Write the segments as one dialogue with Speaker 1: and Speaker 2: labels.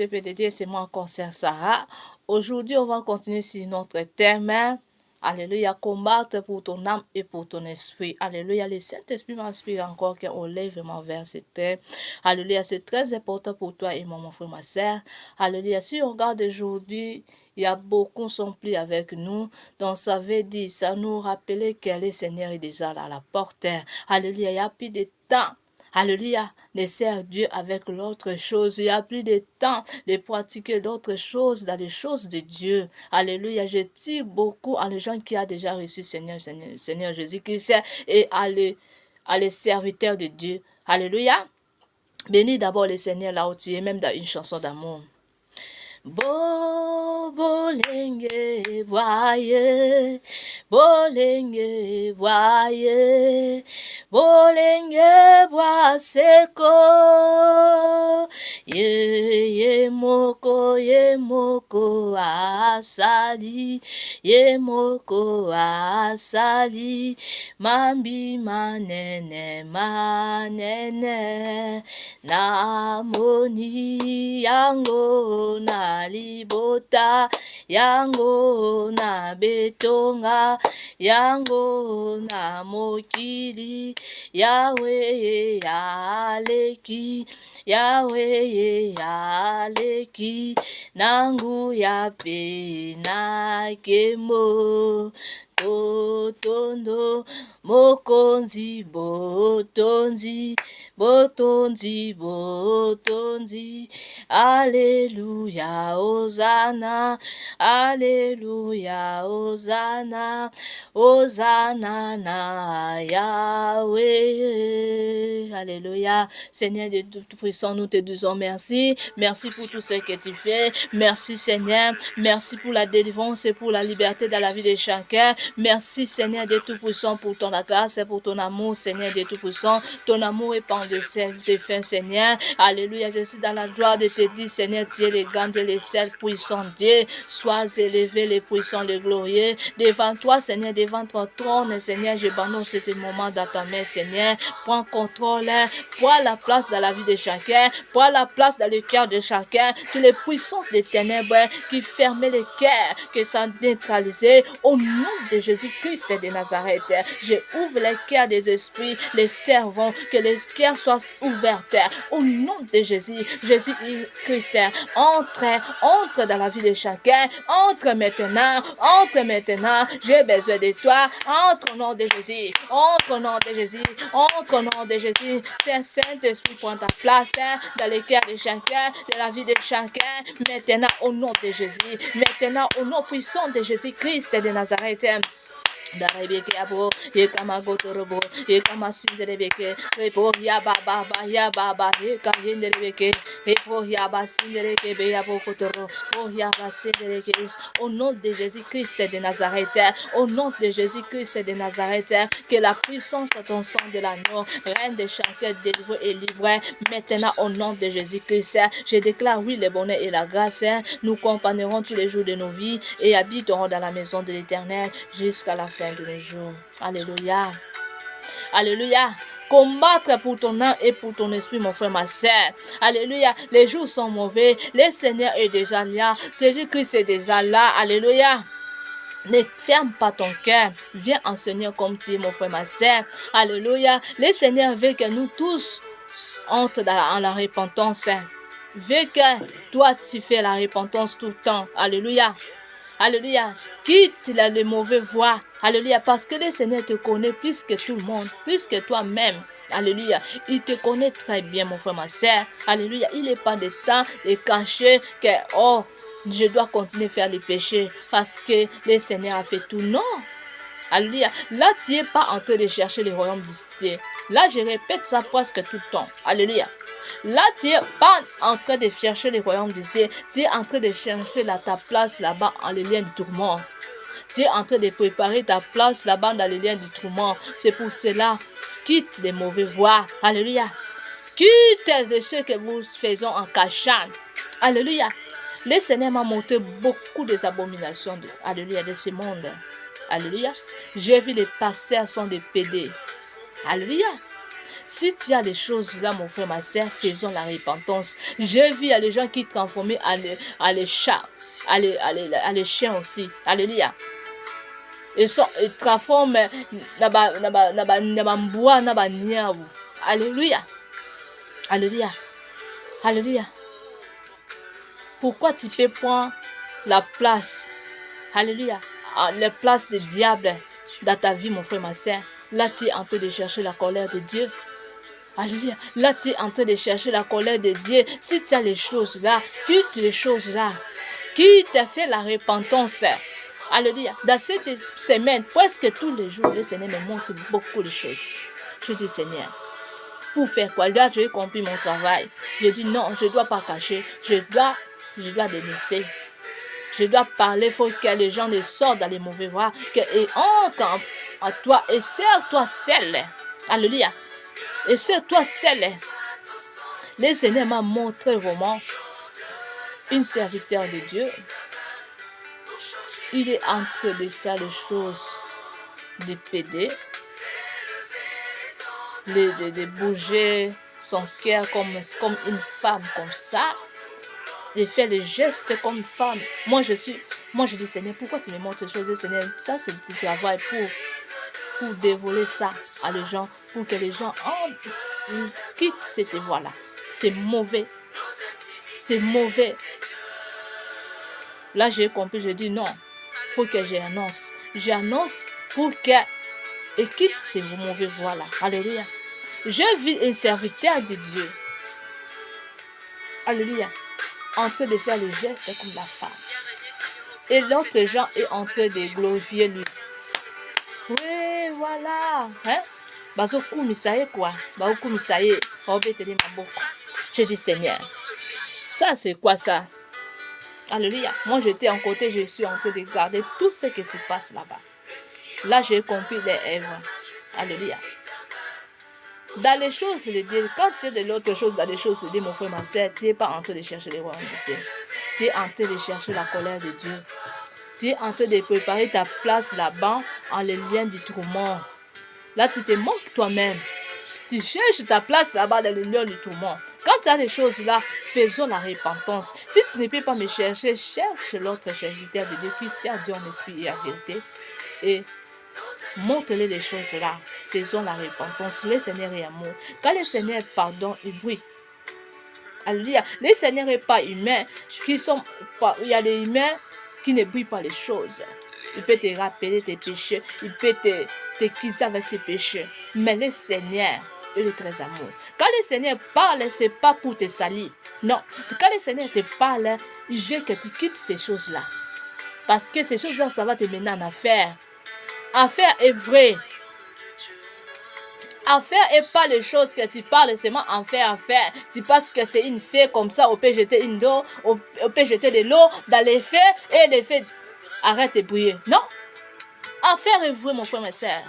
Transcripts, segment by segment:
Speaker 1: peuple de Dieu, c'est moi encore, Sœur Sarah. Aujourd'hui, on va continuer sur notre thème. Alléluia, combattre pour ton âme et pour ton esprit. Alléluia, le Saint-Esprit m'inspire encore qu'on lève vraiment vers ce thème. Alléluia, c'est très important pour toi et moi, mon frère, ma sœur. Alléluia, si on regarde aujourd'hui, il y a beaucoup qui sont pris avec nous. Donc, ça veut dire, ça nous rappelle que le Seigneur est déjà là à la porte. Alléluia, il n'y a plus de temps. Alléluia, de servir Dieu avec l'autre chose. Il n'y a plus de temps de pratiquer d'autres choses dans les choses de Dieu. Alléluia, je tire beaucoup à les gens qui ont déjà reçu Seigneur Jésus-Christ et à les serviteurs de Dieu. Alléluia. Bénis d'abord le Seigneur là où tu es, même dans une chanson d'amour. Bolenge boye, bolenge boye, bolenge boye seko, ye moko asali, ye moko asali, mambi manene namoni yango na libota yango na betonga yango na mokili Yahweh aleki Yahweh aleki nangu ya pe na kemo totondo mokonzi botonzi botonzi botonzi Alléluia Hosanna Alléluia Hosanna Hosanna na Yahweh. Alléluia. Seigneur de Tout-Puissant, nous te disons merci. Merci pour tout ce que tu fais. Merci Seigneur. Merci pour la délivrance et pour la liberté dans la vie de chacun. Merci Seigneur de Tout-Puissant pour ton grâce et pour ton amour, Seigneur de Tout-Puissant. Ton amour est par de fin, Seigneur. Alléluia. Je suis dans la joie de te dire, Seigneur, tu es le grand et le seul puissant Dieu. Sois élevé, le puissant, le glorieux. Devant toi, Seigneur, devant ton trône, Seigneur, je bannonne ce moment dans ta main, Seigneur. Prends contrôle, prends la place dans la vie de chacun, prends la place dans le cœur de chacun. Toutes les puissances des ténèbres qui fermaient les cœurs, que ça neutralisé. Au nom de Jésus-Christ de Nazareth, je ouvre les cœurs des esprits, les servants, que les cœurs soient ouverts. Au nom de Jésus, Jésus-Christ, entre dans la vie de chacun, entre maintenant, j'ai besoin de toi, entre au nom de Jésus, entre au nom de Jésus, entre au nom de Jésus, Saint-Esprit prend ta place dans les cœurs de chacun, de la vie de chacun, maintenant au nom de Jésus, maintenant au nom puissant de Jésus-Christ de Nazareth. Darabeke abo ye kama gotorobo ye kama sinderebeke repo ya baba ya baba ye ka yenderebeke repo ya basindereke be ya bokotoro oh ya basindereke. Au nom de Jésus-Christ de Nazareth, au nom de Jésus-Christ de Nazareth, que la puissance de ton sang de l'agneau règne de chacun délivré et libre maintenant au nom de Jésus-Christ. Je déclare oui le bonheur et la grâce nous accompagneront tous les jours de nos vies et habiteront dans la maison de l'Éternel jusqu'à la fin de nos jours. Alléluia. Alléluia. Combattre pour ton âme et pour ton esprit, mon frère, ma soeur. Alléluia. Les jours sont mauvais. Le Seigneur est déjà là. Jésus-Christ est déjà là. Alléluia. Ne ferme pas ton cœur. Viens en Seigneur comme tu es, mon frère, ma soeur. Alléluia. Le Seigneur veut que nous tous entrons en la repentance. Veut que toi, tu fais la repentance tout le temps. Alléluia. Alléluia. Quitte les mauvaises voies. Alléluia. Parce que le Seigneur te connaît plus que tout le monde. Plus que toi-même. Alléluia. Il te connaît très bien, mon frère, ma soeur. Alléluia. Il n'est pas de temps de cacher que, oh, je dois continuer à faire les péchés parce que le Seigneur a fait tout. Non. Alléluia. Là, tu n'es pas en train de chercher le royaume du ciel. Là, je répète ça presque tout le temps. Alléluia. Là, tu n'es pas en train de chercher le royaume du ciel. Tu es en train de chercher ta place là-bas en les liens du tourment. Tu es en train de préparer ta place là-bas dans les liens du tourment. C'est pour cela, quitte les mauvaises voies. Alléluia. Quitte de ce que nous faisons en cachant. Alléluia. Le Seigneur m'a montré beaucoup des abominations alléluia, de ce monde. Alléluia. J'ai vu les pasteurs sont des pédés. Alléluia. Si tu as des choses là, mon frère, ma soeur, faisons la repentance. J'ai vu, il y a des gens qui transforment à les chats, à les chiens aussi. Alléluia. Ils transforment bois, alléluia. Alléluia. Alléluia. Pourquoi tu peux prendre la place, alléluia, la place du diable dans ta vie, mon frère, ma soeur? Là, tu es en train de chercher la colère de Dieu. Alléluia. Là, tu es en train de chercher la colère de Dieu. Si tu as les choses là, quitte les choses là, qui t'a fait la repentance. Alléluia. Dans cette semaine, presque tous les jours, le Seigneur me montre beaucoup de choses. Je dis, Seigneur, pour faire quoi? Là, j'ai compris mon travail. Je dis, non, je ne dois pas cacher. Je dois dénoncer. Je dois parler. Il faut que les gens ne sortent dans les mauvais voies. Et entrent en toi et serre-toi seul. Alléluia. Et serre-toi seul. Le Seigneur m'a montré vraiment une serviteur de Dieu. Il est en train de faire les choses, de péder, de bouger son cœur comme une femme, comme ça, de faire les gestes comme une femme. Moi je dis, Seigneur, pourquoi tu me montres ces choses, Seigneur? Ça, c'est le petit travail pour dévoiler ça à les gens, pour que les gens quittent cette voie-là. C'est mauvais. C'est mauvais. Là, j'ai compris, je dis non. Il faut que j'annonce. J'annonce pour que quitte ces mauvais voies-là. Alléluia. Je vis un serviteur de Dieu. Alléluia. En train de faire les gestes comme la femme. Et l'autre gens est en train de glorifier lui. Oui, voilà. Hein? Je dis, Seigneur, ça c'est quoi ça? Alléluia. Moi j'étais en côté, je suis en train de regarder tout ce qui se passe là-bas. Là j'ai compris les œuvres. Alléluia. Dans les choses de Dieu, quand tu es de l'autre chose, dans les choses de Dieu, mon frère, ma soeur, tu n'es pas en train de chercher les royaumes du ciel. Tu es en train de chercher la colère de Dieu. Tu es en train de préparer ta place là-bas en les liens du tourment. Là, tu te manques toi-même. Tu cherches ta place là-bas dans le lieu du tourment. Quand tu as les choses là, faisons la repentance. Si tu ne peux pas me chercher, cherche l'autre serviteur de Dieu qui sert Dieu en esprit et en vérité. Et montre-les les choses là. Faisons la repentance. Le Seigneur est amour. Quand le Seigneur pardonne, il brille. Alléluia. Le Seigneur n'est pas humain. Il y a des humains qui ne brillent pas les choses. Il peut te rappeler tes péchés. Il peut t'accuser avec tes péchés. Mais le Seigneur, il est très amour. Quand le Seigneur parle, ce n'est pas pour te salir. Non. Quand le Seigneur te parle, il veut que tu quittes ces choses-là. Parce que ces choses-là, ça va te mener en affaire. Affaire est vrai. Affaire et pas les choses que tu parles seulement en faire. Tu penses que c'est une fée comme ça, on peut jeter une eau, on peut jeter de l'eau dans les faits et les faits arrête de briller. Non. Affaire est vrai, mon frère, ma soeur.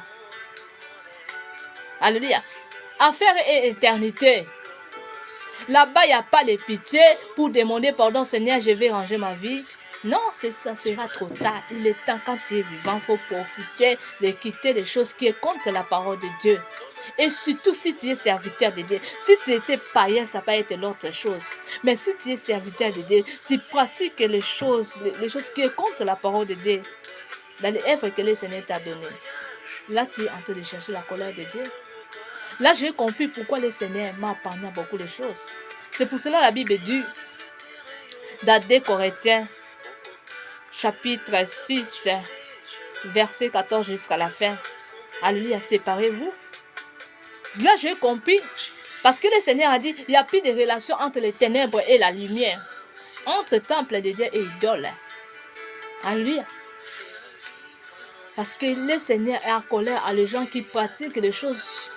Speaker 1: Alléluia. Affaire est éternité. Là-bas, il n'y a pas de pitié pour demander pardon, Seigneur, je vais ranger ma vie. Non, ça sera trop tard. Il est temps, quand tu es vivant, il faut profiter de quitter les choses qui sont contre la parole de Dieu. Et surtout si tu es serviteur de Dieu. Si tu étais païen, ça peut être l'autre chose. Mais si tu es serviteur de Dieu, tu pratiques les choses qui sont contre la parole de Dieu. Dans les œuvres que le Seigneur t'a données. Là, tu es en train de chercher la colère de Dieu. Là, j'ai compris pourquoi le Seigneur m'a parlé à beaucoup de choses. C'est pour cela que la Bible dit, dans 2 Corinthiens, chapitre 6, verset 14 jusqu'à la fin. Alléluia, séparez-vous. Là, j'ai compris. Parce que le Seigneur a dit, il n'y a plus de relation entre les ténèbres et la lumière. Entre temple de Dieu et idole. Alléluia. Parce que le Seigneur est en colère à les gens qui pratiquent des choses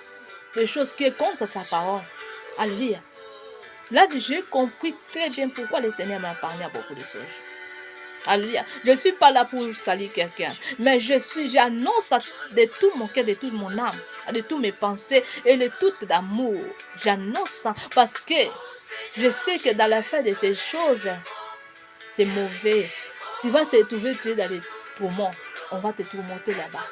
Speaker 1: qui sont contre sa parole. Alléluia. Là, j'ai compris très bien pourquoi le Seigneur m'a parlé à beaucoup de choses. Alléluia. Je ne suis pas là pour salir quelqu'un, mais j'annonce de tout mon cœur, de toute mon âme, de toutes mes pensées et de tout d'amour. J'annonce ça parce que je sais que dans la fin de ces choses, c'est mauvais. Tu vas se trouver dans les poumons. On va te tourmenter là-bas.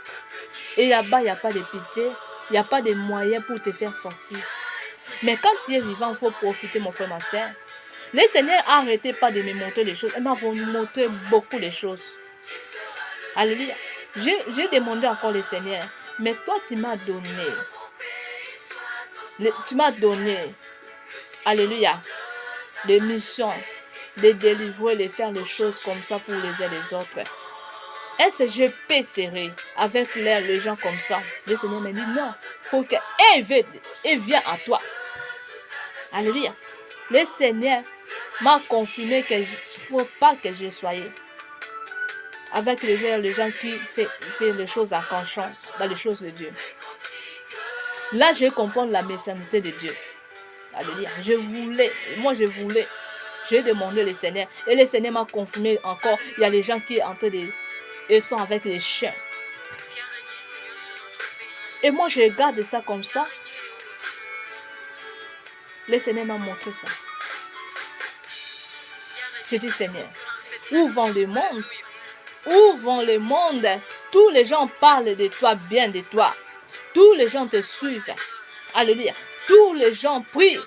Speaker 1: Et là-bas, il n'y a pas de pitié. Il n'y a pas de moyen pour te faire sortir. Mais quand tu es vivant, il faut profiter, mon frère, ma soeur. Le Seigneur n'arrêtez pas de me montrer les choses. Il m'a montré beaucoup de choses. Alléluia. J'ai demandé encore le Seigneur. Mais toi, tu m'as donné. Tu m'as donné. Alléluia. Des missions. De délivrer, de faire les choses comme ça pour les uns et les autres. Est-ce que je peux serrer avec les gens comme ça? Le Seigneur me dit non. Il faut qu'elle vienne à toi. Alléluia. Le Seigneur m'a confirmé qu'il ne faut pas que je sois avec les gens qui font les choses en penchant dans les choses de Dieu. Là, je comprends la méchanceté de Dieu. Alléluia. Je voulais. J'ai demandé le Seigneur. Et le Seigneur m'a confirmé encore. Il y a les gens qui sont en train de... Ils sont avec les chiens. Et moi, je regarde ça comme ça. Le Seigneur m'a montré ça. Je dis, Seigneur, où vont le monde? Où vont le monde? Tous les gens parlent de toi, bien de toi. Tous les gens te suivent. Alléluia. Tous les gens prient.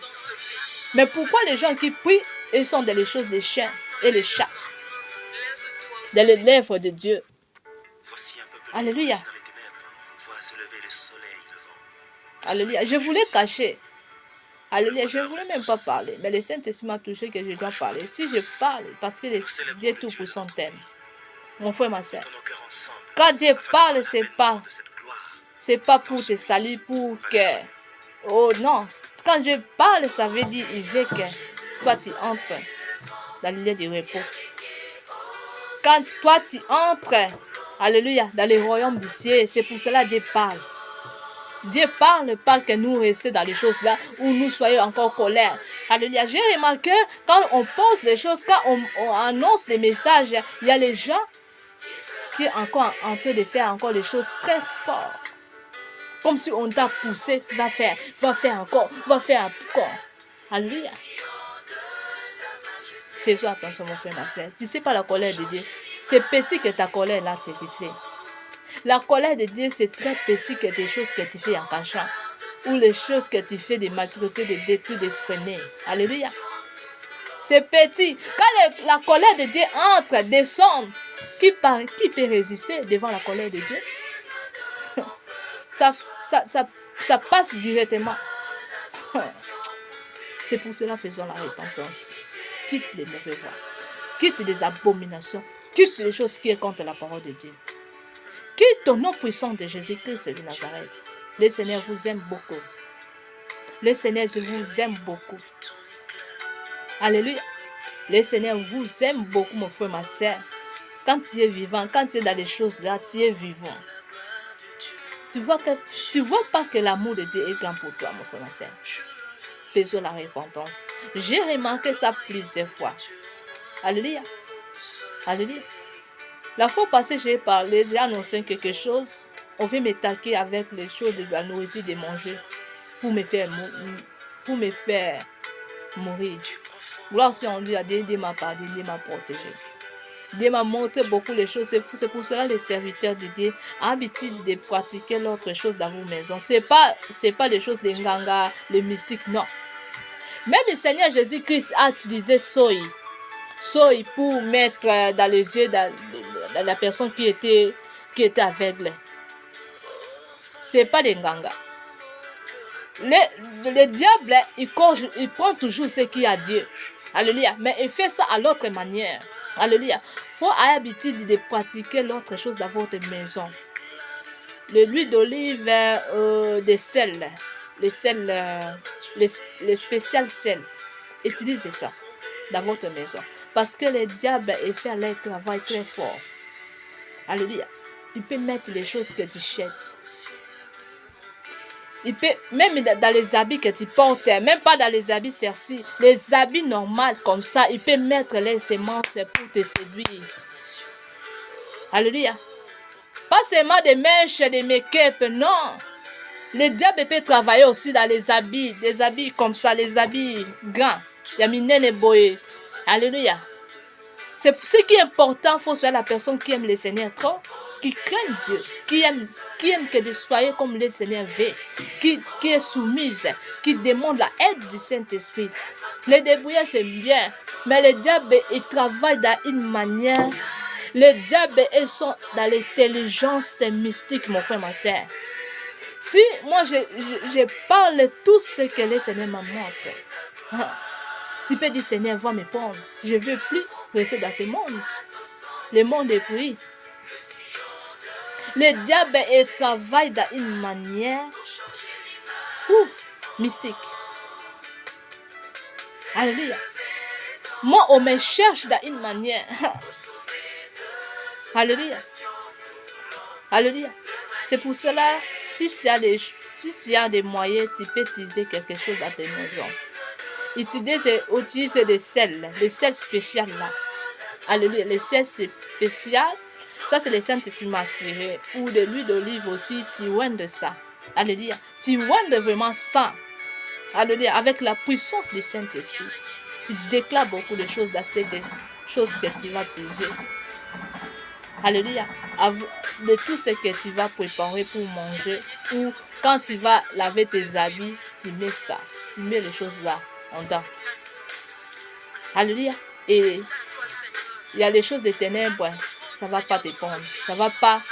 Speaker 1: Mais pourquoi les gens qui prient, ils sont dans les choses des chiens et les chats? Dans les lèvres de Dieu. Alléluia. Alléluia. Je voulais cacher. Alléluia. Je ne voulais même pas parler. Mais le Saint-Esprit m'a touché que je dois parler. Si je parle, parce que Dieu Tout-Puissant t'aime. Mon frère, ma soeur. Quand Dieu parle, c'est pas pour te saluer, pour que... Oh non. Quand je parle, ça veut dire il veut que toi tu entres dans le lieu du repos. Quand toi tu entres, alléluia, dans le royaume du ciel, c'est pour cela que Dieu parle. Dieu parle pas que nous restions dans les choses là où nous soyons encore en colère. Alléluia. J'ai remarqué quand on pose les choses, quand on annonce les messages, il y a les gens qui sont encore en train de faire encore des choses très fortes. Comme si on t'a poussé, va faire encore. Alléluia. Fais-toi attention, mon frère, ma soeur. Tu ne sais pas la colère de Dieu. C'est petit que ta colère là te fait. La colère de Dieu, c'est très petit que des choses que tu fais en cachant. Ou les choses que tu fais de maltraiter, de détruire, de freiner. Alléluia. C'est petit. Quand la colère de Dieu entre, descend, qui peut résister devant la colère de Dieu? Ça passe directement. C'est pour cela faisons la repentance. Quitte les mauvais voies. Quitte les abominations. Quitte les choses qui sont contre la parole de Dieu. Quitte au nom puissant de Jésus-Christ de Nazareth. Le Seigneur vous aime beaucoup. Le Seigneur, je vous aime beaucoup. Alléluia. Le Seigneur vous aime beaucoup, mon frère, ma soeur. Quand tu es vivant, quand tu es dans les choses là, tu es vivant. Tu vois pas que l'amour de Dieu est grand pour toi, mon frère, ma soeur. Faisons la repentance. J'ai remarqué ça plusieurs fois. Alléluia. Alléluia. La fois passée, j'ai annoncé quelque chose. On veut m'attaquer avec les choses de la nourriture de manger pour me faire mourir. Là aussi, on dit, Dieu m'a pardonné, Dieu m'a protégé. Dieu m'a montré beaucoup de choses. C'est pour cela que les serviteurs de Dieu ont l'habitude de pratiquer l'autre chose dans vos maisons. C'est pas des choses de nganga, de mystique, non. Même le Seigneur Jésus-Christ a utilisé soy pour mettre dans les yeux de la personne qui était aveugle. C'est pas des nganga. Le diable, il prend toujours ce qu'il y a à Dieu. Alléluia. Mais il fait ça à l'autre manière. Alléluia. Il faut avoir l'habitude de pratiquer l'autre chose dans votre maison. L'huile d'olive, des sels, les spécial sels. Utilisez ça dans votre maison. Parce que le diable fait leur travail très fort. Alléluia. Il peut mettre les choses que tu jettes. Il peut, même dans les habits que tu portes, même pas dans les habits cercis, les habits normaux comme ça, il peut mettre les semences pour te séduire. Alléluia. Pas seulement des mèches, des make-up, non. Le diable peut travailler aussi dans les habits, des habits comme ça, les habits grands. Alléluia. C'est ce qui est important, il faut soit la personne qui aime le Seigneur trop, qui craint Dieu, qui aime que de soyez comme le Seigneur veut, qui est soumise, qui demande la aide du Saint-Esprit. Les débrouillés, c'est bien, mais le diable, il travaille d'une manière. Le diable, ils sont dans l'intelligence mystique, mon frère, ma soeur. Si moi, je parle tout ce que le Seigneur m'a montré, tu peux dire, Seigneur, va me prendre. Je ne veux plus rester dans ce monde. Le monde est pris. Le diable, il travaille d'une manière mystique. Alléluia. Moi, on me cherche d'une manière. Alléluia. Alléluia. C'est pour cela, si tu as des moyens, tu peux utiliser quelque chose dans tes maisons. Utilise des sels spéciaux là. Alléluia. Les sels spéciaux, ça c'est le Saint-Esprit m'a inspiré. Ou de l'huile d'olive aussi, tu oignes ça. Alléluia. Tu oignes vraiment ça. Alléluia. Avec la puissance du Saint-Esprit. Tu déclares beaucoup de choses dans ces choses que tu vas utiliser. Alléluia. De tout ce que tu vas préparer pour manger, ou quand tu vas laver tes habits, tu mets ça. Tu mets les choses là, en dedans. Alléluia. Et il y a les choses des ténèbres, ça ne va pas te prendre. Ça ne va pas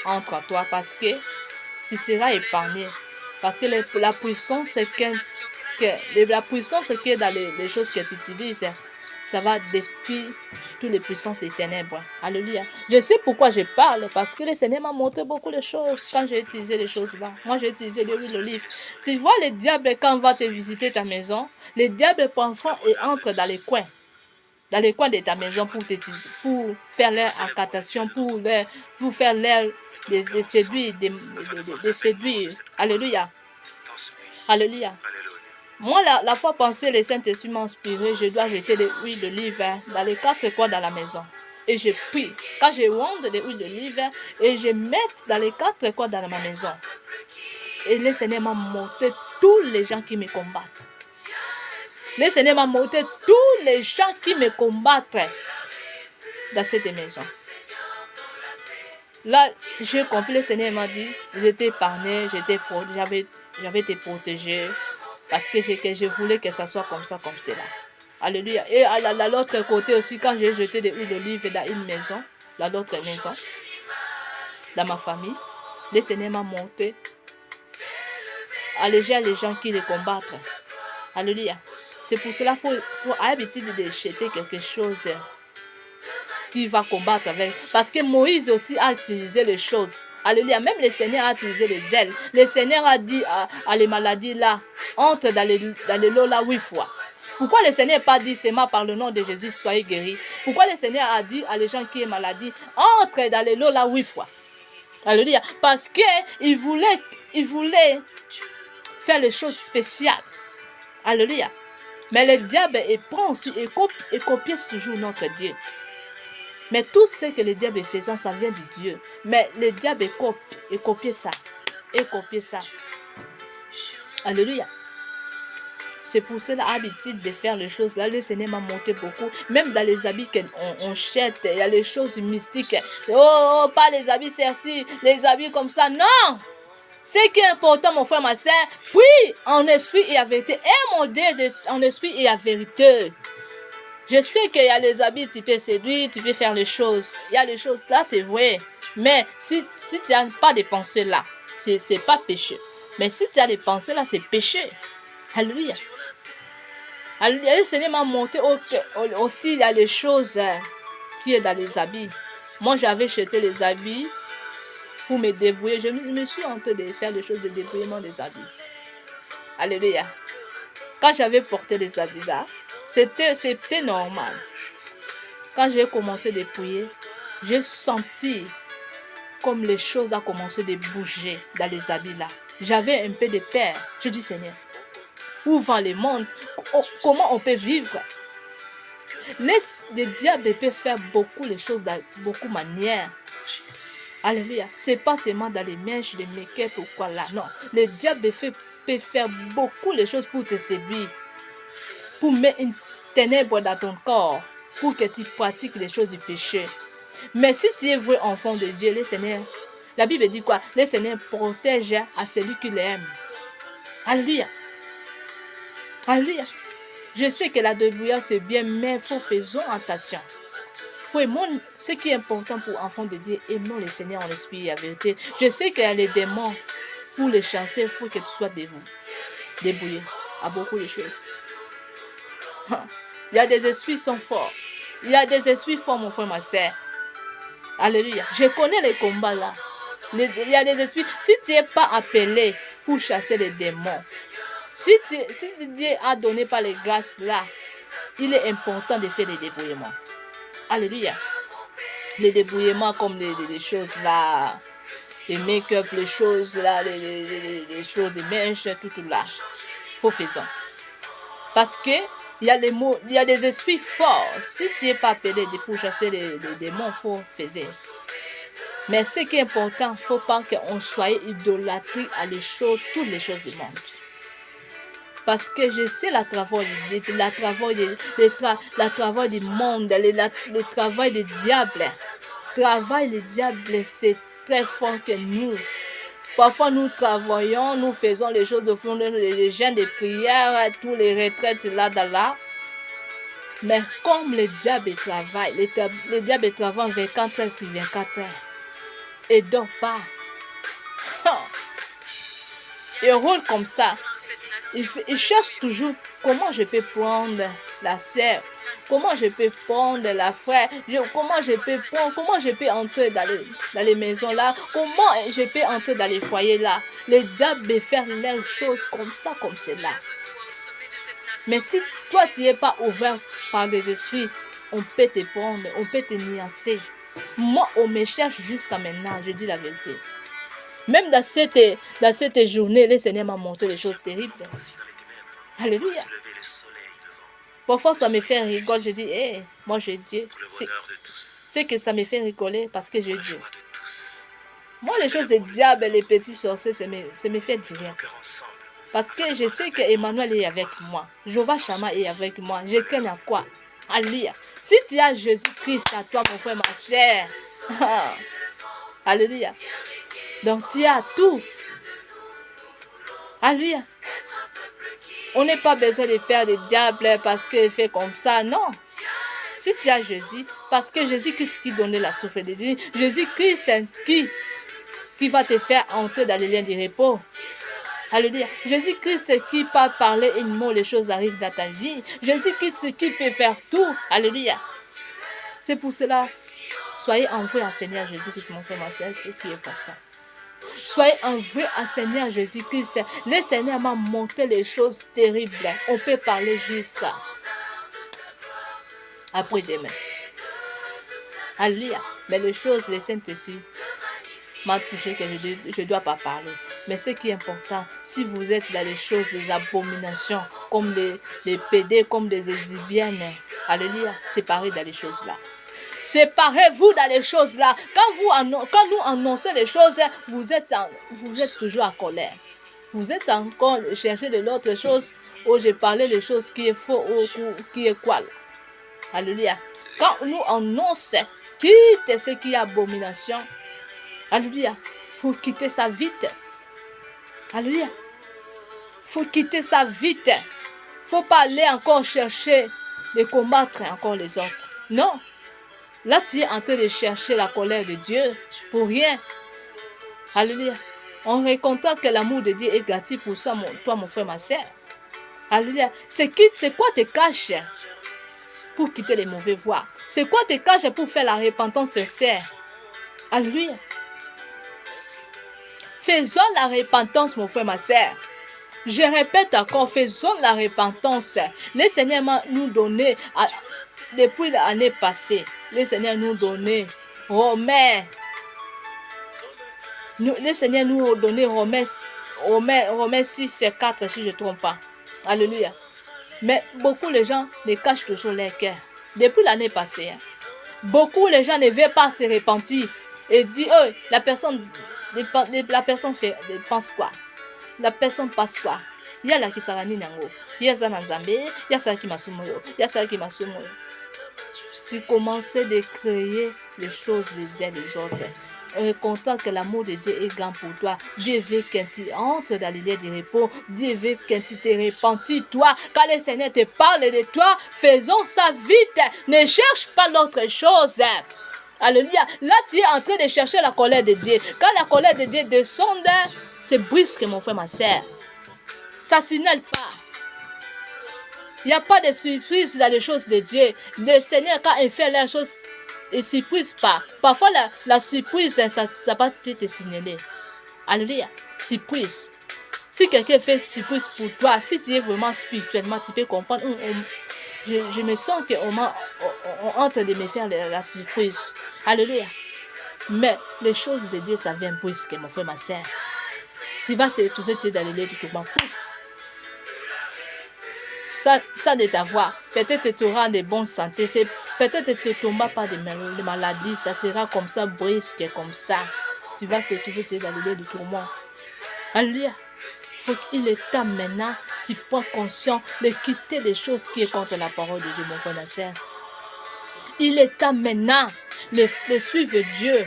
Speaker 1: entre toi parce que tu seras épargné. Parce que la puissance qui est dans les choses que tu utilises, ça va détruire toutes les puissances des ténèbres. Alléluia. Je sais pourquoi je parle, parce que le Seigneur m'a montré beaucoup de choses quand j'ai utilisé les choses là. Moi, j'ai utilisé l'huile d'olive. Tu vois le diable quand on va te visiter ta maison, le diable parfois entre dans les coins de ta maison pour faire leur incantation, pour faire leur de séduire, de séduire. Alléluia. Alléluia. Moi, la fois passée, le Saint-Esprit m'a inspiré, je dois jeter de l'huile d'olive dans les 4 coins dans la maison. Et je prie. Quand je wande de l'huile d'olive et je mets dans les 4 coins dans ma maison. Et le Seigneur m'a montré tous les gens qui me combattent. Le Seigneur m'a montré tous les gens qui me combattent dans cette maison. Là, j'ai compris, le Seigneur m'a dit, j'étais épargné, j'avais été protégé. Parce que je voulais que ça soit comme ça, comme cela. Alléluia. Et à l'autre côté aussi, quand j'ai jeté de l'huile d'olive dans une maison, dans l'autre maison, dans ma famille, le Seigneur m'a montré, alléger les gens qui les combattent. Alléluia. C'est pour cela qu'il faut avoir l'habitude de jeter quelque chose qui va combattre avec. Parce que Moïse aussi a utilisé les choses. Alléluia. Même le Seigneur a utilisé les ailes. Le Seigneur a dit à les maladies là, entre dans les lots là 8 fois. Pourquoi le Seigneur n'a pas dit seulement par le nom de Jésus, soyez guéris? Pourquoi le Seigneur a dit à les gens qui ont maladie, entre dans les lots là 8 fois? Alléluia. Parce qu'il voulait faire les choses spéciales. Alléluia. Mais le diable, il prend aussi et copie toujours notre Dieu. Mais tout ce que le diable est faisant, ça vient de Dieu. Mais le diable copie ça. Et copie ça. Alléluia. C'est pour cela l'habitude de faire les choses là. Le Seigneur m'a montré beaucoup. Même dans les habits qu'on jette, il y a les choses mystiques. Oh, pas les habits cercis, les habits comme ça. Non! Ce qui est important, mon frère, ma soeur, puis en esprit et en vérité. Et mon Dieu, en esprit et en vérité. Je sais qu'il y a les habits, tu peux séduire, tu peux faire les choses. Il y a les choses là, c'est vrai. Mais si tu n'as pas de pensées là, c'est pas péché. Mais si tu as des pensées là, c'est péché. Alléluia. Alléluia. Le Seigneur m'a montré aussi, il y a les choses qui sont dans les habits. Moi, j'avais jeté les habits pour me débrouiller. Je me suis en train de faire des choses de débrouillement des habits. Alléluia. Quand j'avais porté les habits là, c'était normal. Quand j'ai commencé à dépouiller, j'ai senti comme les choses ont commencé à bouger dans les habits là. J'avais un peu de peur. Je dis, Seigneur, où va le monde? Comment on peut vivre? Le diable peut faire beaucoup de choses dans beaucoup de manières. Alléluia. Ce n'est pas seulement dans les mèches, les make-up ou quoi là. Non. Le diable peut faire beaucoup de choses pour te séduire. Pour mettre une ténèbre dans ton corps. pour que tu pratiques les choses du péché. Mais si tu es vrai enfant de Dieu, le Seigneur, la Bible dit quoi? Le Seigneur protège à celui qui l'aime. Alléluia. Alléluia. Je sais que la débrouillard c'est bien, mais faisons attention. Ce qui est important pour enfants de Dieu, aimons le Seigneur en esprit et en vérité. Je sais qu'il y a les démons, pour les chasser, il faut que tu sois débrouillé à beaucoup de choses. Il y a des esprits qui sont forts. Il y a des esprits forts, mon frère, ma soeur. Alléluia. Je connais les combats là. Il y a des esprits. Si tu n'es pas appelé pour chasser les démons, si Dieu a donné par les grâces là, il est important de faire des débrouillements. Alléluia. Les débrouillements comme les choses là, les make-up, les choses là, les choses de mèches, tout là. Faut faire ça. Parce que il y a des esprits forts. Si tu n'es pas appelé pour chasser les démons, il faut faire. Mais ce qui est important, il ne faut pas qu'on soit idolâtré à toutes les choses du monde. Parce que je sais le travail du monde, le travail du diable. Le travail du diable, c'est très fort que nous. Parfois, nous travaillons, nous faisons les choses de fond, les jeûnes de prière, tous les retraites là. Mais comme le diable travaille, le diable travaille 24 heures sur 24 heures. Et donc pas. Il roule comme ça. Il cherche toujours comment je peux prendre la sœur, comment je peux prendre la frère, comment je peux entrer dans les maisons là, comment je peux entrer dans les foyers là. Le diable veut faire les choses comme ça, comme cela. Mais si toi tu n'es pas ouverte par les esprits, on peut te prendre, on peut te nuancer. Moi, on me cherche jusqu'à maintenant, je dis la vérité. Même dans cette journée, le Seigneur m'a montré des choses terribles. Alléluia. Parfois, ça me fait rigoler. Je dis, moi, j'ai Dieu. C'est que ça me fait rigoler parce que j'ai Dieu. Moi, les choses des diables, les petits sorciers, ça me fait dire. Parce que je sais que Emmanuel est avec moi. Jéhovah Shammah est avec moi. Je crains à quoi? Alléluia. Si tu as Jésus-Christ à toi, mon frère, ma sœur. Alléluia. Donc, tu as tout. Alléluia. On n'a pas besoin de peur du diable parce qu'il fait comme ça. Non. Si tu as Jésus, parce que Jésus-Christ qui donnait la souffrance de Dieu, Jésus-Christ qui va te faire entrer dans les liens du repos. Alléluia. Jésus-Christ qui peut parler un mot, les choses arrivent dans ta vie. Jésus-Christ qui peut faire tout. Alléluia. C'est pour cela, soyez envoyés à Seigneur Jésus-Christ, mon frère, ma soeur, c'est ce qui est important. Soyez envoyés à Seigneur Jésus-Christ. Le Seigneur m'a montré les choses terribles. On peut parler jusqu'à après-demain. Alléluia. Mais les choses, les Saint-Esprit m'a touché que je ne dois pas parler. Mais ce qui est important, si vous êtes dans les choses, les abominations, comme les pédés, comme des exhibiennes, alléluia, séparez dans les choses là. Séparez-vous dans les choses là. Quand nous annonçons les choses, vous êtes toujours en colère. Vous êtes encore chercher de l'autre chose où j'ai parlé des choses qui est faux ou qui est quoi là. Alléluia. Quand nous annonçons, quitte ce qui est abomination. Alléluia. Faut quitter ça vite. Alléluia. Faut quitter ça vite. Faut pas aller encore chercher de combattre encore les autres. Non. Là, tu es en train de chercher la colère de Dieu pour rien. Alléluia. On reconnaît que l'amour de Dieu est gratuit pour ça, toi, mon frère, ma soeur. Alléluia. C'est quoi te cache pour quitter les mauvais voies? C'est quoi te cache pour faire la repentance sincère? Alléluia. Faisons la repentance, mon frère, ma soeur. Je répète encore, faisons la repentance. Le Seigneur m'a nous donné, depuis l'année passée, le Seigneur nous donnait Romains. Le Seigneur nous a donné Romains 6 et 4, si je ne me trompe pas. Alléluia. Mais beaucoup de gens ne cachent toujours leur cœur. Depuis l'année passée, beaucoup de gens ne veulent pas se repentir. Et disent, la personne pense quoi? La personne passe quoi? Il y a la qui s'arrête nango. Il y a ça nanzambe. Il y a ça qui m'a soumoyo. Il y a ça qui m'a soumoyo. tu commençais de créer les choses les uns les autres. Content que l'amour de Dieu est grand pour toi. Dieu veut que tu entres dans les lieux du repos. Dieu veut que tu te repentis, toi. Quand le Seigneur te parle de toi, faisons ça vite. Ne cherche pas l'autre chose. Alléluia. Là, tu es en train de chercher la colère de Dieu. Quand la colère de Dieu descend, c'est brusque, mon frère, ma soeur. Ça ne signale pas. Il n'y a pas de surprise dans les choses de Dieu. Le Seigneur, quand il fait les choses, il ne surprise pas. Parfois, la surprise, ça va peut te signaler. Alléluia. Surprise. Si quelqu'un fait surprise pour toi, si tu es vraiment spirituellement, tu peux comprendre. Je me sens qu'on est en train de me faire la surprise. Alléluia. Mais les choses de Dieu, ça vient brusque, mon frère, ma soeur. Tu vas se retrouver dans le lieu du tourment. Pouf. Ça de t'avoir. Peut-être tu auras de bonnes santé. Peut-être tu ne tomberas pas de maladies. Ça sera comme ça, brusque, comme ça. Tu vas se retrouver dans le lieu du tourment. Alléluia. Il est temps maintenant, tu prends conscience de quitter les choses qui sont contre la parole de Dieu, mon frère, ma soeur. Il est temps maintenant de suivre Dieu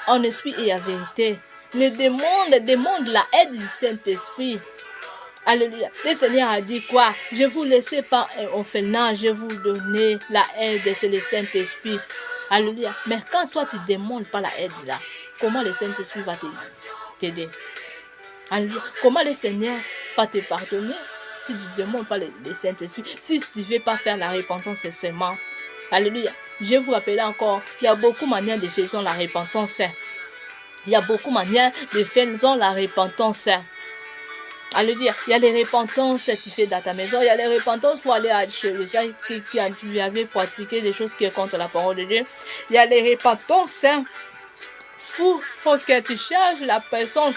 Speaker 1: en esprit et en vérité. Le demande la aide du Saint-Esprit. Alléluia. Le Seigneur a dit quoi? Je vous laisse pas orphelinat, je vous donner la aide, c'est le Saint-Esprit. Alléluia. Mais quand toi tu ne demandes pas la aide là, comment le Saint-Esprit va t'aider? Alléluia. Comment le Seigneur va te pardonner si tu ne demandes pas le Saint-Esprit? Si tu ne veux pas faire la repentance seulement. Alléluia. Je vous rappelle encore, il y a beaucoup de manières de faire la repentance. Il y a beaucoup de manières de faire la repentance. Alléluia. Il y a les repentances que tu fais dans ta maison. Il y a les repentances pour aller chez les gens qui avaient pratiqué des choses qui sont contre la parole de Dieu. Il y a les repentances fou. Faut que tu cherches la personne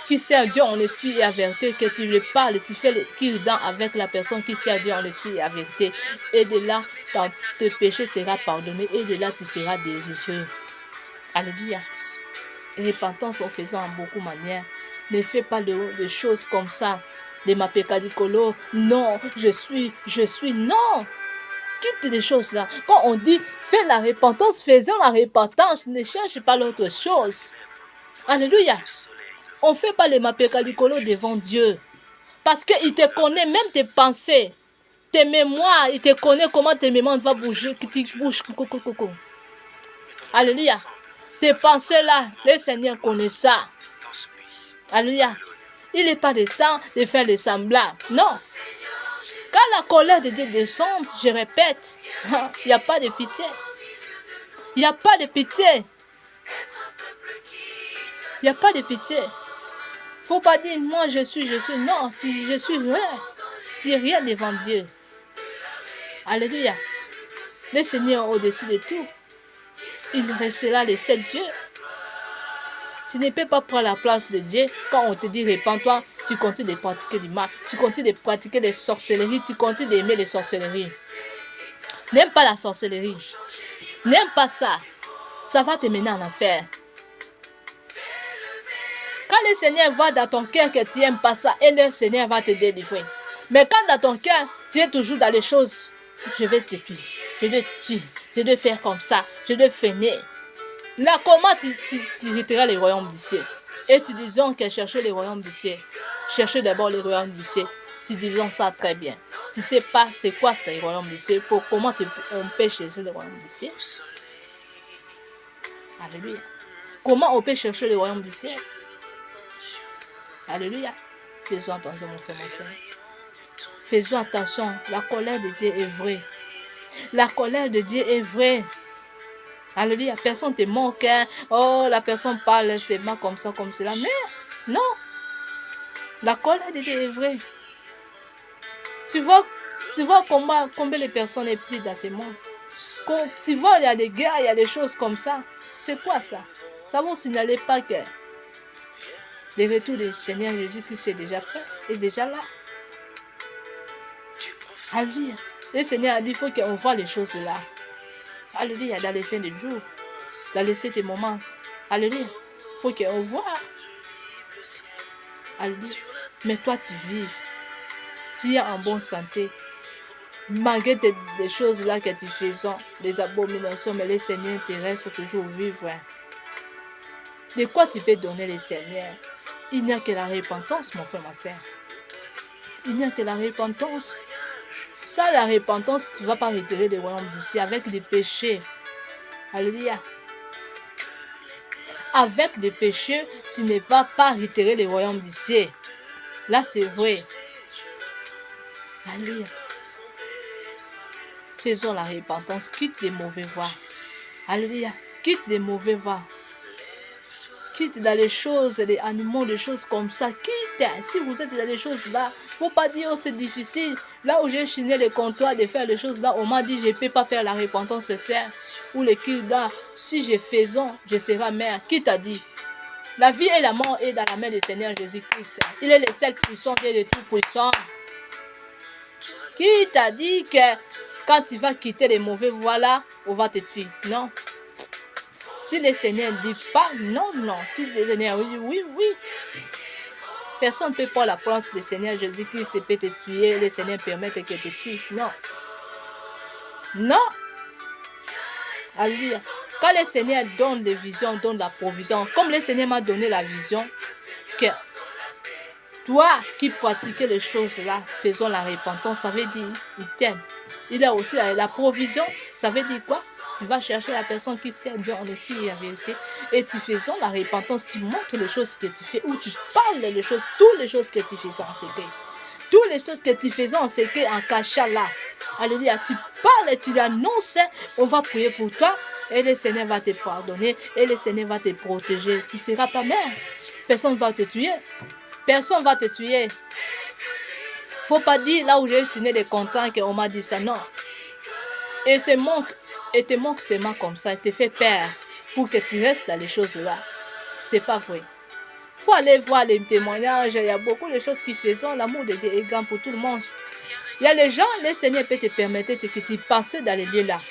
Speaker 1: qui sert Dieu en esprit et en vérité, que tu lui parles, tu fais le cure-dent avec la personne qui sert Dieu en esprit et en vérité. Et de là, ton péché sera pardonné et de là, tu seras délivré. Alléluia. Repentance en faisant en beaucoup de manières. Ne fais pas de choses comme ça. De ma pécadicolo. Non, je suis, non. Quitte des choses là. Quand on dit, fais la repentance, faisons la repentance. Ne cherche pas l'autre chose. Alléluia. On ne fait pas les mapécalicolo devant Dieu. Parce qu'il te connaît même tes pensées. Tes mémoires, il te connaît comment tes mémoires vont bouger. Qui tu bouges. Alléluia. Tes pensées là, le Seigneur connaît ça. Alléluia. Il n'est pas de temps de faire des semblables. Non. Quand la colère de Dieu descend, je répète, il n'y a pas de pitié. Il n'y a pas de pitié. Il n'y a pas de pitié. Il ne faut pas dire, moi je suis. Non, je suis rien. Tu n'es rien devant Dieu. Alléluia. Le Seigneur au-dessus de tout. Il restera le seul Dieu. Tu ne peux pas prendre la place de Dieu. Quand on te dit répands-toi, tu continues de pratiquer du mal. Tu continues de pratiquer des sorcelleries. Tu continues d'aimer les sorcelleries. N'aime pas la sorcellerie. N'aime pas ça. Ça va te mener en enfer. Quand le Seigneur voit dans ton cœur que tu n'aimes pas ça, et le Seigneur va te délivrer. Mais quand dans ton cœur, tu es toujours dans les choses, je vais te tuer, je vais te tuer, je vais faire comme ça, je vais finir. Là, comment tu hériteras les royaumes du ciel? Et tu disons que chercher les royaumes du ciel. Chercher d'abord les royaumes du ciel. Tu disons ça très bien. Tu ne sais pas c'est quoi ces royaumes du ciel. Comment on peut chercher les royaumes du ciel? Alléluia. Comment on peut chercher les royaumes du ciel? Alléluia. Faisons attention, mon frère, mon sœur. Faisons attention. La colère de Dieu est vraie. La colère de Dieu est vraie. Alléluia. Personne ne te manque. Hein? Oh, la personne parle seulement comme ça, comme cela. Mais non. La colère de Dieu est vraie. Tu vois combien de personnes sont prises dans ce monde. Tu vois, il y a des guerres, il y a des choses comme ça. C'est quoi ça? Ça ne vous signaler pas que le retour du Seigneur Jésus-Christ est déjà prêt, est déjà là. Alléluia. Le Seigneur a dit qu'il faut qu'on voit les choses là. Alléluia, dans les fins du jour, dans les 7 moments. Alléluia. Il faut qu'on voit. Alléluia. Mais toi, tu vives. Tu es en bonne santé. Malgré des choses là que tu fais, des abominations, mais le Seigneur te reste toujours vivre. De quoi tu peux donner le Seigneur? Il n'y a que la repentance, mon frère, ma soeur. Il n'y a que la repentance. Sans la repentance, tu ne vas pas retirer le royaume d'ici avec des péchés. Alléluia. Avec des péchés, tu ne vas pas retirer le royaume d'ici. Là, c'est vrai. Alléluia. Faisons la repentance. Quitte les mauvais voies. Alléluia. Quitte les mauvais voies. Quitte dans les choses, les animaux, des choses comme ça. Quitte. Si vous êtes dans les choses là, il ne faut pas dire oh, c'est difficile. Là où j'ai signé le contrat de faire les choses là, on m'a dit je ne peux pas faire la repentance sincère. Ou le culte là, si je faisons, je serai mère. Qui t'a dit? La vie et la mort est dans la main du Seigneur Jésus-Christ. Il est le seul puissant, Dieu de tout puissant. Qui t'a dit que quand tu vas quitter les mauvais voies là, on va te tuer? Non. Si le Seigneur ne dit pas, non, non. Si le Seigneur dit oui, oui. Personne ne peut pas la promesse du Seigneur Jésus-Christ peut te tuer. Le Seigneur permet que te tue. Non. Non. Alléluia. Quand le Seigneur donne les visions, donne la provision, comme le Seigneur m'a donné la vision, que toi qui pratiquais les choses là, faisons la repentance, ça veut dire, il t'aime. Il a aussi la provision, ça veut dire quoi? Tu vas chercher la personne qui sert Dieu en esprit et en vérité, et tu faisons la repentance, tu montres les choses que tu fais, ou tu parles les choses, toutes les choses que tu fais en secret. Toutes les choses que tu faisais en secret, en cachant là. Alléluia, tu parles et tu annonces, on va prier pour toi, et le Seigneur va te pardonner, et le Seigneur va te protéger. Tu ne seras pas mère. Personne ne va te tuer. Personne ne va te tuer. Il ne faut pas dire là où j'ai signé des contrats qu'on m'a dit ça, non. Et te manque seulement comme ça, et te fait peur pour que tu restes dans les choses là. Ce n'est pas vrai. Il faut aller voir les témoignages. Il y a beaucoup de choses qui font. L'amour de Dieu est grand pour tout le monde. Il y a les gens, le Seigneur peut te permettre que tu passes dans les lieux là.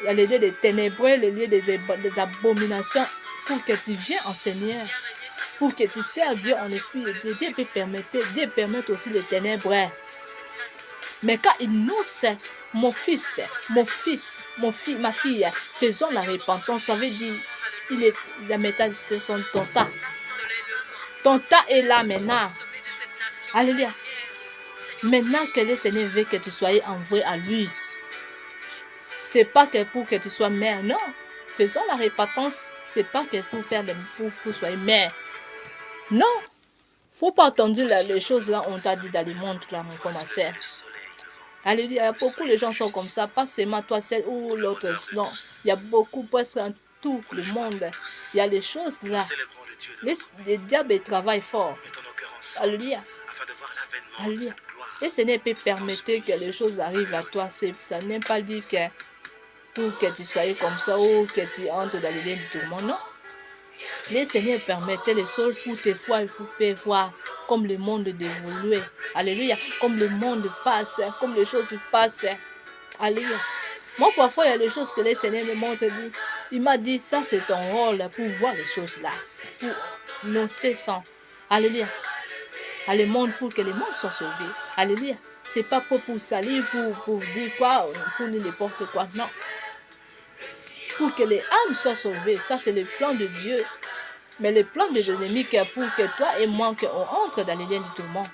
Speaker 1: Il y a les lieux des ténébreux, les lieux des abominations, pour que tu viennes en Seigneur, pour que tu sers Dieu en esprit. Dieu peut permettre aussi les ténèbres. Mais quand il nous mon fils, ma fille, faisons la repentance, ça veut dire, c'est ton temps. Ton temps est là maintenant. Alléluia. Maintenant que le Seigneur veut que tu sois envoyé à lui. C'est pas que pour que tu sois mère, non. Faisons la repentance, c'est pas que pour que tu sois mère. Non. Faut pas attendre les choses là, on t'a dit dans le monde là, mon frère, ma soeur. Alléluia. Beaucoup de gens sont comme ça, pas seulement toi seul ou l'autre. Non. Il y a beaucoup, presque dans tout le monde. Il y a les choses là. Les diables travaillent fort. Alléluia. Alléluia. Le Seigneur peut permettre que les choses arrivent à toi. Ça n'est pas dit que pour que tu sois comme ça ou que tu entres dans les liens du tourment. Non. Le Seigneur permettait les choses pour te voir, il faut voir comme le monde évolue. Alléluia. Comme le monde passe, comme les choses passent. Alléluia. Moi, parfois, il y a des choses que le Seigneur me montre. Il m'a dit, ça c'est ton rôle pour voir les choses là. Pour nous cessons. Alléluia. À le monde pour que le monde soit sauvé. Alléluia. C'est pas pour salir, pour dire quoi, pour dire n'importe quoi. Non. Pour que les âmes soient sauvées. Ça, c'est le plan de Dieu. Mais le plan des ennemis, c'est pour que toi et moi, qu'on entre dans les liens du tourment.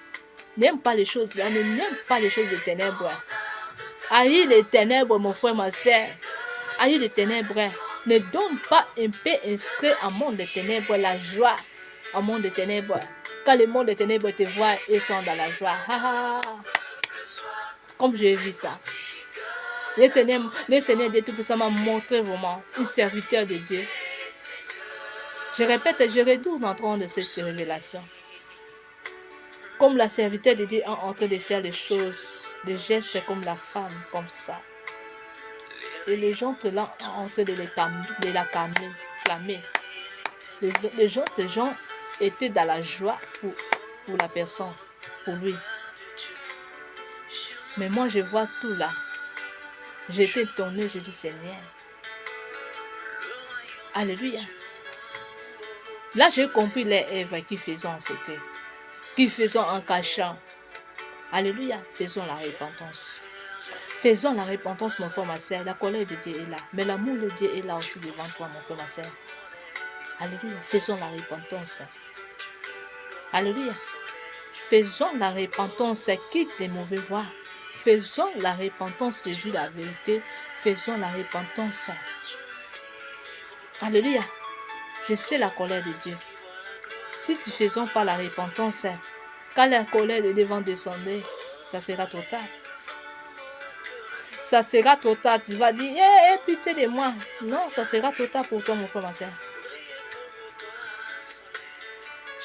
Speaker 1: N'aime pas les choses là, n'aime pas les choses des ténèbres. Haïs les ténèbres, mon frère, ma soeur. Haïs les ténèbres. Ne donne pas un peu inscrit au monde des ténèbres la joie au monde des ténèbres. Quand le monde des ténèbres te voit, ils sont dans la joie. Comme j'ai vu ça. Le Seigneur de Tout-Puissant m'a montré vraiment un serviteur de Dieu. Je répète, je redoute en train de cette révélation. Comme la serviteur de Dieu est en train de faire les choses, les gestes comme la femme, comme ça. Et les gens là en train de la clamer. Les gens étaient dans la joie pour la personne, pour lui. Mais moi, je vois tout là. J'étais étonnée, je dis Seigneur. Alléluia. Là, j'ai compris les œuvres qui faisaient en secret, qui faisaient en cachant. Alléluia. Faisons la repentance. Faisons la repentance, mon frère, ma soeur. La colère de Dieu est là. Mais l'amour de Dieu est là aussi devant toi, mon frère, ma soeur. Alléluia. Faisons la repentance. Alléluia. Faisons la repentance. Quitte les mauvais voies. Faisons la repentance de Dieu, la vérité. Faisons la repentance. Alléluia. Je sais la colère de Dieu. Si tu ne faisons pas la repentance, quand la colère de Dieu va descendre, ça sera total. Ça sera total. Tu vas dire, pitié de moi. Non, ça sera total pour toi, mon frère, ma soeur.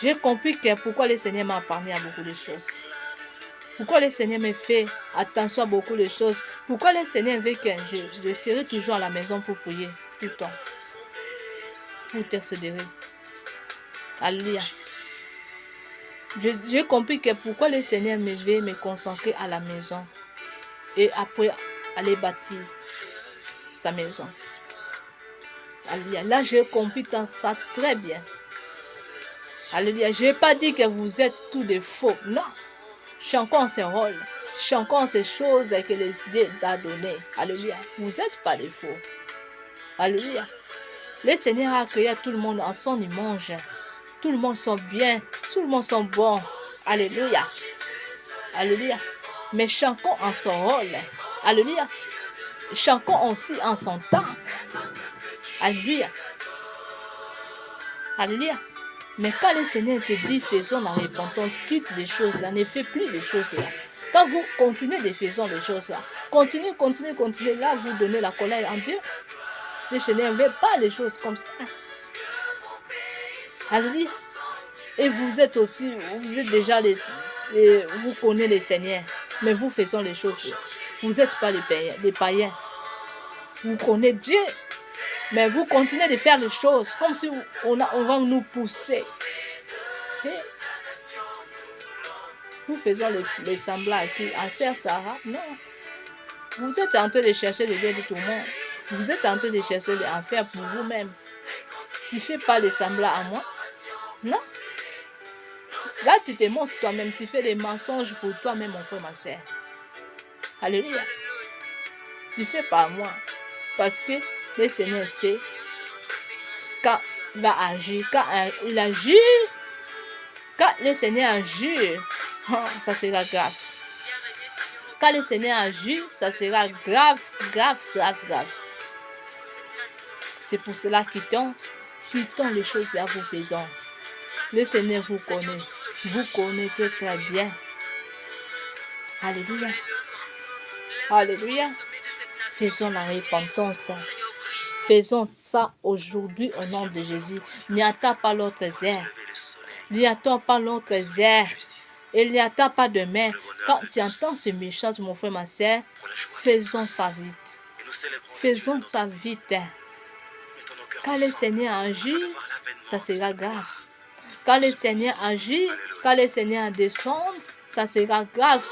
Speaker 1: J'ai compris que pourquoi le Seigneur m'a épargné à beaucoup de choses. Pourquoi le Seigneur me fait attention à beaucoup de choses. Pourquoi le Seigneur veut que je serai toujours à la maison pour prier tout le temps. Pour t'excéder. Alléluia. J'ai compris que pourquoi le Seigneur me veut me concentrer à la maison. Et après, aller bâtir sa maison. Alléluia. Là, j'ai compris ça très bien. Alléluia. Je n'ai pas dit que vous êtes tous des faux. Non. Chacun ses rôles. Chacun ses choses que les Dieu t'a données. Alléluia. Vous n'êtes pas des faux. Alléluia. Le Seigneur a créé tout le monde en son image. Tout le monde sont bien. Tout le monde sont bons. Alléluia. Alléluia. Mais chacun en son rôle. Alléluia. Chacun aussi en son temps. Alléluia. Alléluia. Mais quand le Seigneur te dit faisons la repentance, quitte des choses là, ne fais plus des choses là. Quand vous continuez de faire des choses là, continuez, là vous donnez la colère en Dieu. Le Seigneur ne veut pas des choses comme ça. Alléluia. Et vous êtes déjà vous connaissez le Seigneur, mais vous faisons les choses là. Vous n'êtes pas les païens. Vous connaissez Dieu. Mais vous continuez de faire les choses comme si on va nous pousser. Et nous faisons les semblants qui en sert Sarah. Non. Vous êtes en train de chercher le bien de tout le monde. Vous êtes en train de chercher l'enfer pour vous-même. Tu ne fais pas les semblants à moi. Non. Là, tu te montres toi-même. Tu fais des mensonges pour toi-même, mon frère, ma soeur. Alléluia. Tu ne fais pas à moi. Parce que le Seigneur sait quand il va agir, quand il agit, quand le Seigneur agit, ça sera grave. Quand le Seigneur agit, ça sera grave. C'est pour cela quittons les choses là vous faisons. Le Seigneur vous connaît. Vous connaissez très bien. Alléluia. Alléluia. Faisons la repentance. Faisons ça aujourd'hui au nom de Jésus. N'y attends pas l'autre heure. N'y attends pas l'autre heure. Et n'y attends pas demain. Quand tu entends ce méchant, mon frère, ma soeur, faisons ça vite. Faisons ça vite. Quand le Seigneur agit, ça sera grave. Quand le Seigneur agit, quand le Seigneur descend, ça sera grave.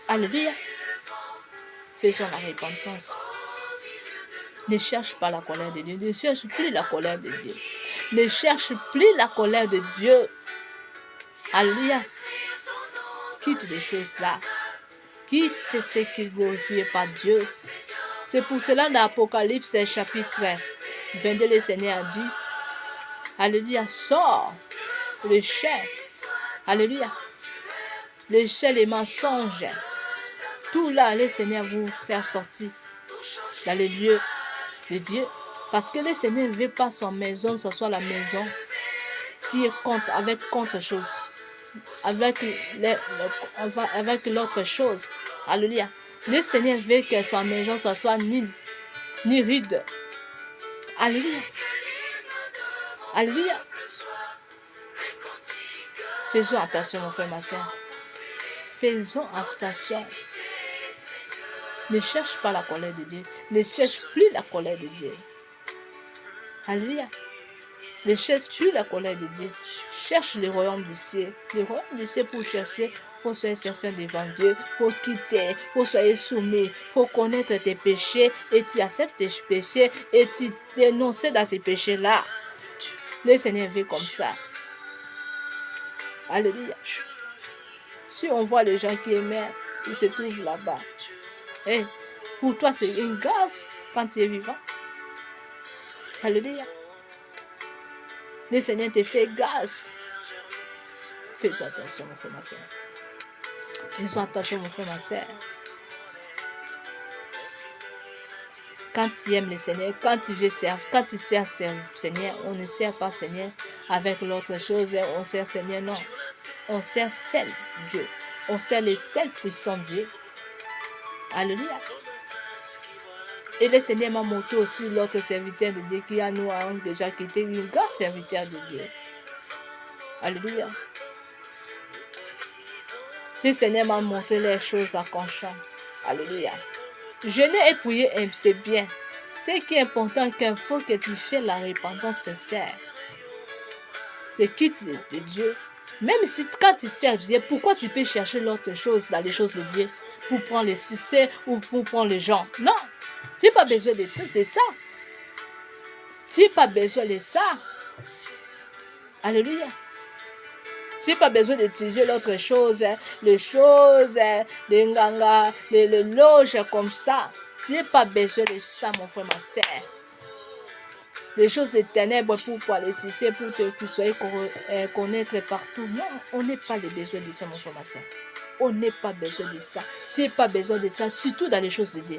Speaker 1: Alléluia. Faisons la repentance. Ne cherche pas la colère de Dieu. Ne cherche plus la colère de Dieu. Ne cherche plus la colère de Dieu. Alléluia. Quitte les choses là. Quitte ce qui ne glorifie pas Dieu. C'est pour cela dans l'Apocalypse chapitre 22, le Seigneur a dit, alléluia, sors le chien. Alléluia. Le chien, les mensonges. Tout là, le Seigneur vous faire sortir dans les lieux de Dieu, parce que le Seigneur ne veut pas son maison, ce soit la maison qui est contre chose, avec l'autre chose. Alléluia. Le Seigneur veut que sa maison, ce soit ni rude. Alléluia. Alléluia. Faisons attention, mon frère, ma soeur. Faisons attention. Ne cherche pas la colère de Dieu. Ne cherche plus la colère de Dieu. Alléluia. Ne cherche plus la colère de Dieu. Cherche le royaume du ciel. Le royaume du ciel pour chercher, il faut soyez sincère devant Dieu. Il faut quitter. Il faut soyez soumis. Il faut connaître tes péchés. Et tu acceptes tes péchés. Et tu dénonces dans ces péchés-là. Le Seigneur veut comme ça. Alléluia. Si on voit les gens qui aiment, Il se trouve là-bas. Et pour toi, c'est une grâce quand tu es vivant. Alléluia. Le Seigneur te fait grâce. Fais attention, mon frère, ma soeur. Fais attention, mon frère, ma soeur. Quand tu aimes le Seigneur, quand tu veux servir, quand tu sers le Seigneur, on ne sert pas Seigneur avec l'autre chose, on sert Seigneur, non. On sert seul Dieu. On sert le seul puissant Dieu. Alléluia. Et le Seigneur m'a montré aussi l'autre serviteur de Dieu qui a nous a déjà quitté, un grand serviteur de Dieu. Alléluia. Le Seigneur m'a montré les choses en conscience. Alléluia. Jeûner et prier, c'est bien. Ce qui est important, qu'il faut que tu fasses la repentance sincère. Tu quittes de Dieu. Même si quand tu sers Dieu, pourquoi tu peux chercher l'autre chose dans les choses de Dieu pour prendre le succès ou pour prendre les gens? Non, tu n'as pas besoin de ça. Tu n'as pas besoin de ça. Alléluia. Tu n'as pas besoin d'utiliser l'autre chose, les choses, les nganga, les loges comme ça. Tu n'as pas besoin de ça, mon frère, ma soeur. Les choses des ténèbres pour pouvoir les succès, pour que tu sois connaître partout. Non, on n'a pas les besoins de ça, mon frère, ma soeur. On n'a pas besoin de ça. Tu n'as pas besoin de ça, surtout dans les choses de Dieu.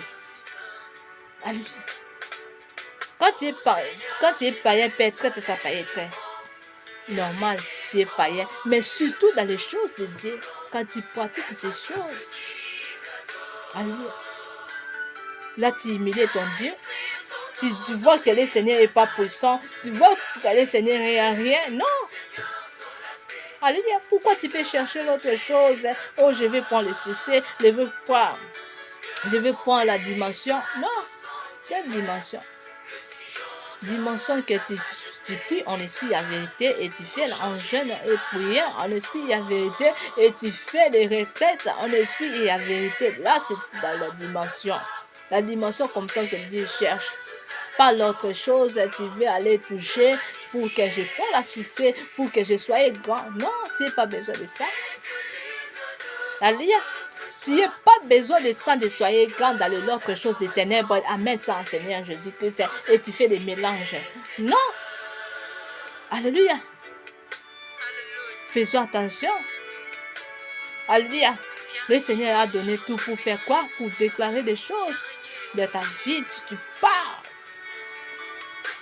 Speaker 1: Alléluia. Quand tu es païen, peut-être ça peut être normal, tu es païen. Mais surtout dans les choses de Dieu, quand tu pratiques ces choses. Alléluia. Là, tu humilies ton Dieu. Tu vois que le Seigneur n'est pas puissant. Tu vois que le Seigneur n'est rien. Non. Alléluia. Pourquoi tu peux chercher l'autre chose? Oh, je vais prendre le succès. Je vais prendre la dimension. Non. Quelle dimension? Dimension que tu pries en esprit à vérité et tu fais en jeûne et prière en esprit et à vérité et tu fais des retraites en esprit et à vérité. Là, c'est dans la dimension. La dimension comme ça que Dieu cherche. Pas l'autre chose, tu veux aller toucher pour que je prenne la succès, pour que je sois grand. Non, tu n'as pas besoin de ça. Alléluia. Tu n'as pas besoin de ça, de soyez grand dans l'autre chose des ténèbres. Amen, ça en Seigneur Jésus-Christ. Et tu fais des mélanges. Non. Alléluia. Fais-toi attention. Alléluia. Le Seigneur a donné tout pour faire quoi? Pour déclarer des choses de ta vie. Tu parles.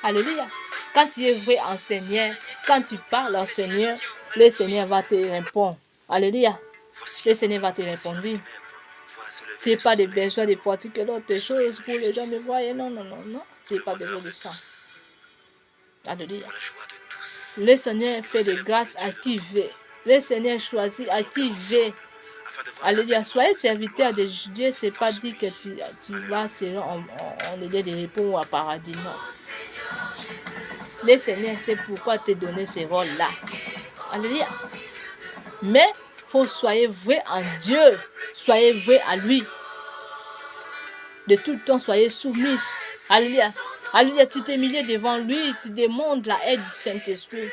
Speaker 1: Alléluia. Quand tu es vrai en Seigneur, quand tu parles en Seigneur, le Seigneur va te répondre. Alléluia. Le Seigneur va te répondre. Tu n'as pas de besoin de pratiquer d'autres choses pour les gens me voir. Non, non, non, non. Tu n'as pas besoin de ça. Alléluia. Le Seigneur fait de grâce à qui veut. Le Seigneur choisit à qui veut. Alléluia. Soyez serviteur de Dieu, ce n'est pas dit que tu vas serrer en lieu de repos ou à paradis. Non. Le Seigneur sait pourquoi te donner ce rôle-là. Alléluia. Mais il faut soyez vrai en Dieu. Soyez vrai à lui. De tout le temps, soyez soumis. Alléluia. Alléluia. Tu t'humilies devant lui. Tu demandes la aide du Saint-Esprit.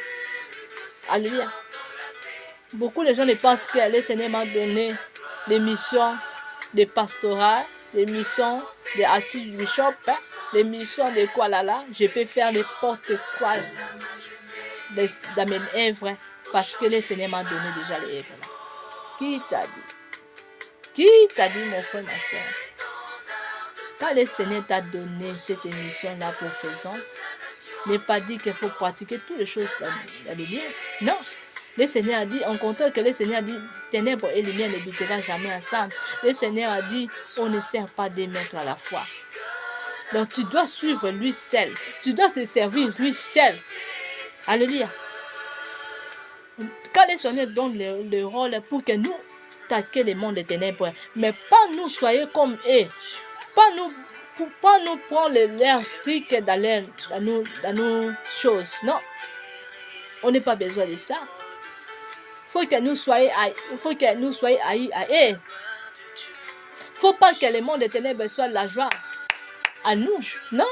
Speaker 1: Alléluia. Beaucoup de gens ne pensent que le Seigneur m'a donné des missions de pastorat, des missions de archbishop, des missions de quoi là. Je peux faire n'importe quoi dans mes œuvres parce que le Seigneur m'a donné déjà les œuvres. Qui t'a dit? Qui t'a dit, mon frère, ma soeur? Quand le Seigneur t'a donné cette émission-là pour faire, n'est pas dit qu'il faut pratiquer toutes les choses dans le bien. Non. Le Seigneur a dit, en comptant que le Seigneur a dit, ténèbres et lumière ne habiteront jamais ensemble. Le Seigneur a dit, on ne sert pas deux maîtres à la fois. Donc tu dois suivre lui seul. Tu dois te servir lui seul. Alléluia. Quand le Seigneur donne le rôle pour que nous attaquions le monde des ténèbres, mais pas nous soyons comme eux. Pas nous prendre l'air strict dans nos choses. Non. On n'a pas besoin de ça. Il faut que nous soyons haïs à eux. Il ne faut pas que le monde des ténèbres soit la joie à nous. Non.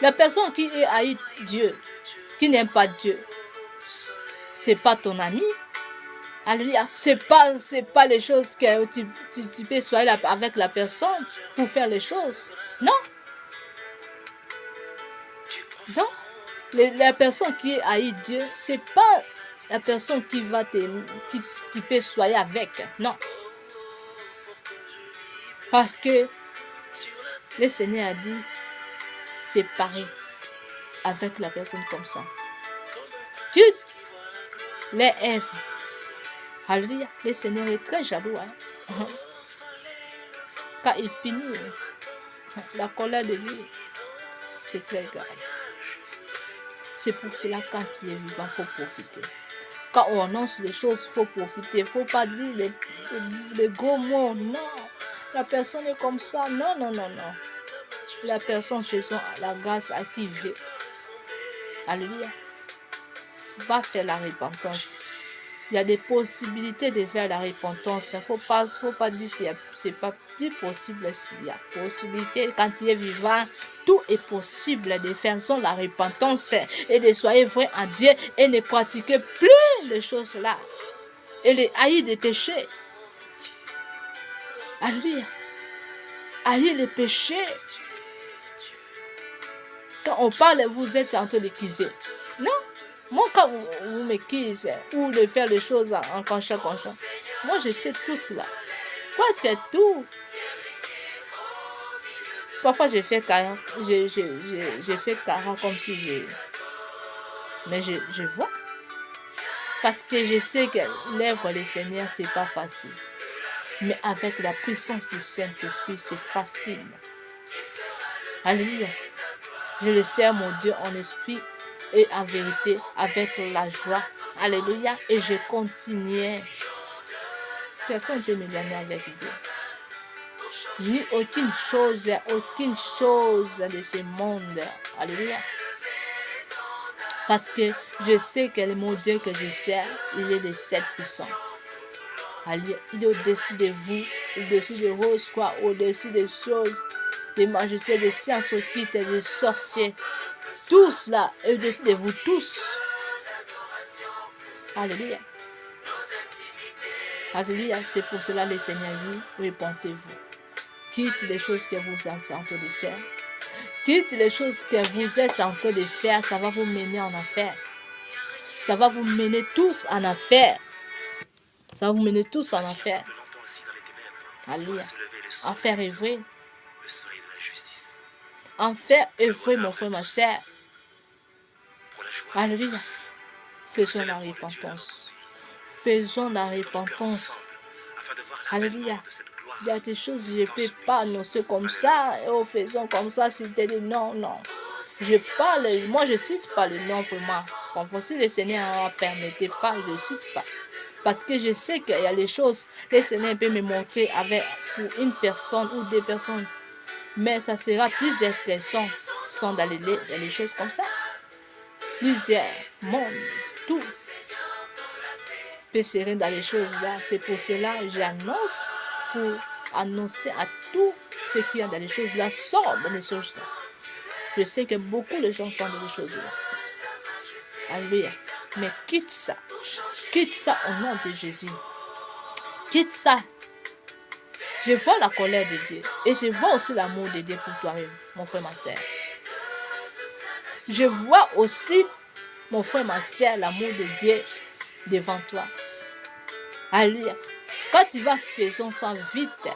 Speaker 1: La personne qui est haï Dieu, qui n'aime pas Dieu, ce n'est pas ton ami. Alléluia. C'est pas les choses que tu peux soigner avec la personne pour faire les choses. Non. Non. La personne qui haït Dieu, c'est pas la personne qui tu peux soigner avec. Non. Parce que le Seigneur a dit, séparer avec la personne comme ça. Quitte les œuvres. Alléluia. Le Seigneur est très jaloux. Hein? Quand il punit, la colère de lui, c'est très grave. C'est pour cela, quand il est vivant, il faut profiter. Quand on annonce les choses, il faut profiter. Il ne faut pas dire les gros mots. Non, la personne est comme ça. Non, non, non, non. La personne faisant la grâce à qui il veut. Alléluia. Va faire la repentance. Il y a des possibilités de faire la repentance. Il ne faut pas dire que ce n'est pas plus possible s'il y a possibilité. Quand il est vivant, tout est possible de faire la repentance et de soyez vrai en Dieu et ne pratiquer plus les choses là. Et les haïr des péchés. Alléluia. Haïr les péchés. Quand on parle, vous êtes en train de quiser. Non. Moi, quand vous me quittez ou de faire les choses en conscience, moi, je sais tout cela. Presque tout. Parfois, j'ai fait cara comme si je... Mais je vois. Parce que je sais que l'œuvre du Seigneur, c'est pas facile. Mais avec la puissance du Saint-Esprit, c'est facile. Alléluia. Je le sers, mon Dieu, en esprit et en vérité, avec la joie. Alléluia. Et je continue. Personne ne peut m'éloigner avec Dieu. Ni aucune chose de ce monde. Alléluia. Parce que je sais que le mon Dieu que je sers, il est de cette puissance. Alléluia. Il est au-dessus de vous, au-dessus de vos quoi, au-dessus des choses, des magiciens, des sciences occultes, des sorciers. Tout cela est au-dessus de vous tous. Alléluia. Alléluia. C'est pour cela le Seigneur dit, répentez-vous. Quitte les choses que vous êtes en train de faire. Quitte les choses que vous êtes en train de faire, ça va vous mener en affaire. Ça va vous mener tous en affaire. Ça va vous mener tous en affaire. Alléluia. Enfer est vrai. Enfer est vrai, mon frère, ma soeur. Alléluia. Faisons la repentance. Faisons la repentance. Alléluia. Il y a des choses que je ne peux pas annoncer comme ça. Oh, faisons comme ça. C'était dit non, non. Je parle, moi je ne cite pas le nom vraiment. Quand si le Seigneur ne permettait pas, je ne cite pas. Parce que je sais qu'il y a des choses, le Seigneur peut me montrer pour une personne ou deux personnes. Mais ça sera plusieurs personnes sont dans les choses comme ça. Plusieurs mondes, tout peut serrer dans les choses là. C'est pour cela que j'annonce pour annoncer à tous ceux qui sont dans les choses là, sortent dans les choses là. Je sais que beaucoup de gens sont dans les choses là. Alléluia. Mais quitte ça. Quitte ça au nom de Jésus. Quitte ça. Je vois la colère de Dieu. Et je vois aussi l'amour de Dieu pour toi-même, mon frère, ma soeur. Je vois aussi, mon frère, ma soeur, l'amour de Dieu devant toi. Alléluia. Quand tu vas faisant ça vite,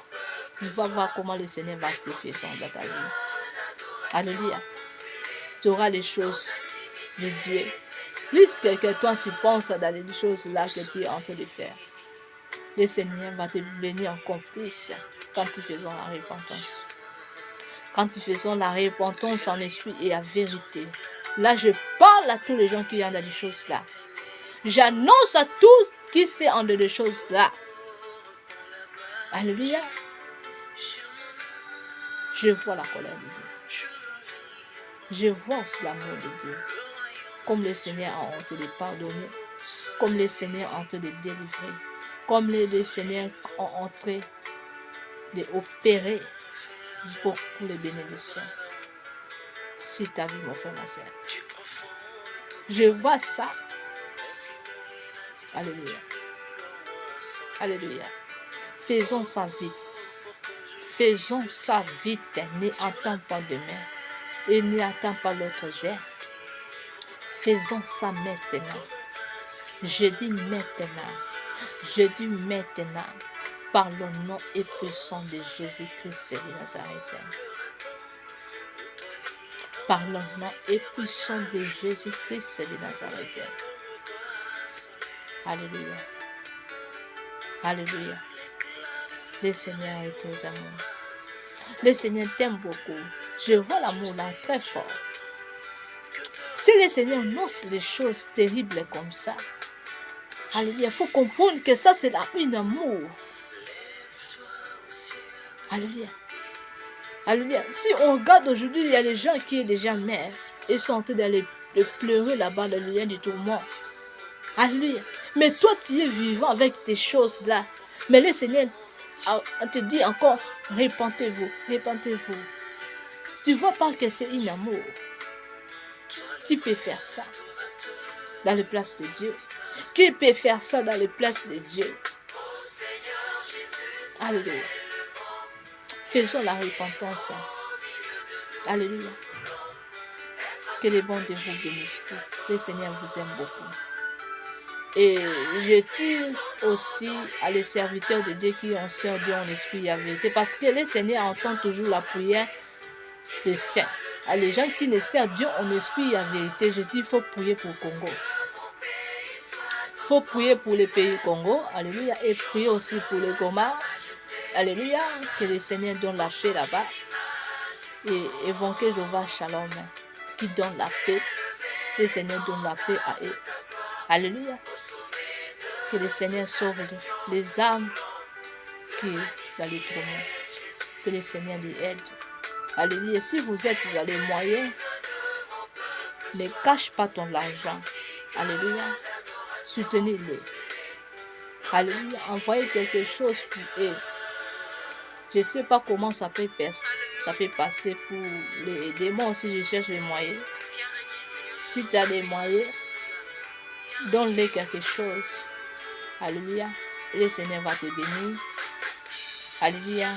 Speaker 1: tu vas voir comment le Seigneur va te faire ça dans ta vie. Alléluia. Tu auras les choses de Dieu. Plus que toi, tu penses dans les choses là que tu es en train de faire. Le Seigneur va te bénir encore plus quand tu faisons la repentance. Quand tu faisons la repentance en esprit et en vérité. Là, je parle à tous les gens qui ont dans les choses là. J'annonce à tous qui sont en des choses là. Alléluia. Je vois la colère de Dieu. Je vois aussi l'amour de Dieu. Comme le Seigneur a honte de pardonner. Comme le Seigneur a honte de délivrer. Comme le Seigneur a honte d'opérer beaucoup de bénédictions. Si tu as vu mon frère, ma soeur. Je vois ça. Alléluia. Alléluia. Faisons ça vite. Faisons ça vite. N'attends pas demain. Et n'attends pas l'autre heure. Faisons ça maintenant. Je dis maintenant. Je dis maintenant. Par le nom et puissant de Jésus-Christ de Nazareth. Par le nom et puissant de Jésus-Christ de Nazareth. Alléluia. Alléluia. Le Seigneur est aux amours. Le Seigneur t'aime beaucoup. Je vois l'amour là très fort. Si le Seigneur annonce les choses terribles comme ça, alléluia, il faut comprendre que ça c'est un amour. Alléluia. Alléluia. Si on regarde aujourd'hui, il y a des gens qui sont déjà mères et sont en train d'aller pleurer là-bas dans le lien du tourment. Alléluia. Mais toi, tu es vivant avec tes choses-là. Mais le Seigneur te dit encore, répentez-vous, répentez-vous. Tu ne vois pas que c'est un amour. Qui peut faire ça dans les places de Dieu? Qui peut faire ça dans les places de Dieu? Alléluia. Faisons la repentance. Alléluia. Que les bons de vous bénissent tous. Le Seigneur vous aime beaucoup. Et je tire aussi à les serviteurs de Dieu qui ont servi Dieu en esprit et en vérité. Parce que le Seigneur entend toujours la prière des saints. À les gens qui ne servent Dieu en esprit et en vérité, je dis il faut prier pour le Congo. Il faut prier pour le pays Congo. Alléluia. Et prier aussi pour le Goma. Alléluia, que le Seigneur donne la paix là-bas. Et évoquer Jéhovah Shalom, qui donne la paix. Le Seigneur donne la paix à eux. Alléluia. Que le Seigneur sauve les âmes qui sont dans les tourments. Que le Seigneur les aide. Alléluia. Si vous êtes dans les moyens, ne cache pas ton argent. Alléluia. Soutenez-le. Alléluia. Envoyez quelque chose pour eux. Je ne sais pas comment ça peut passer pour les aider. Moi aussi, je cherche les moyens. Si tu as des moyens, donne-les quelque chose. Alléluia. Et le Seigneur va te bénir. Alléluia.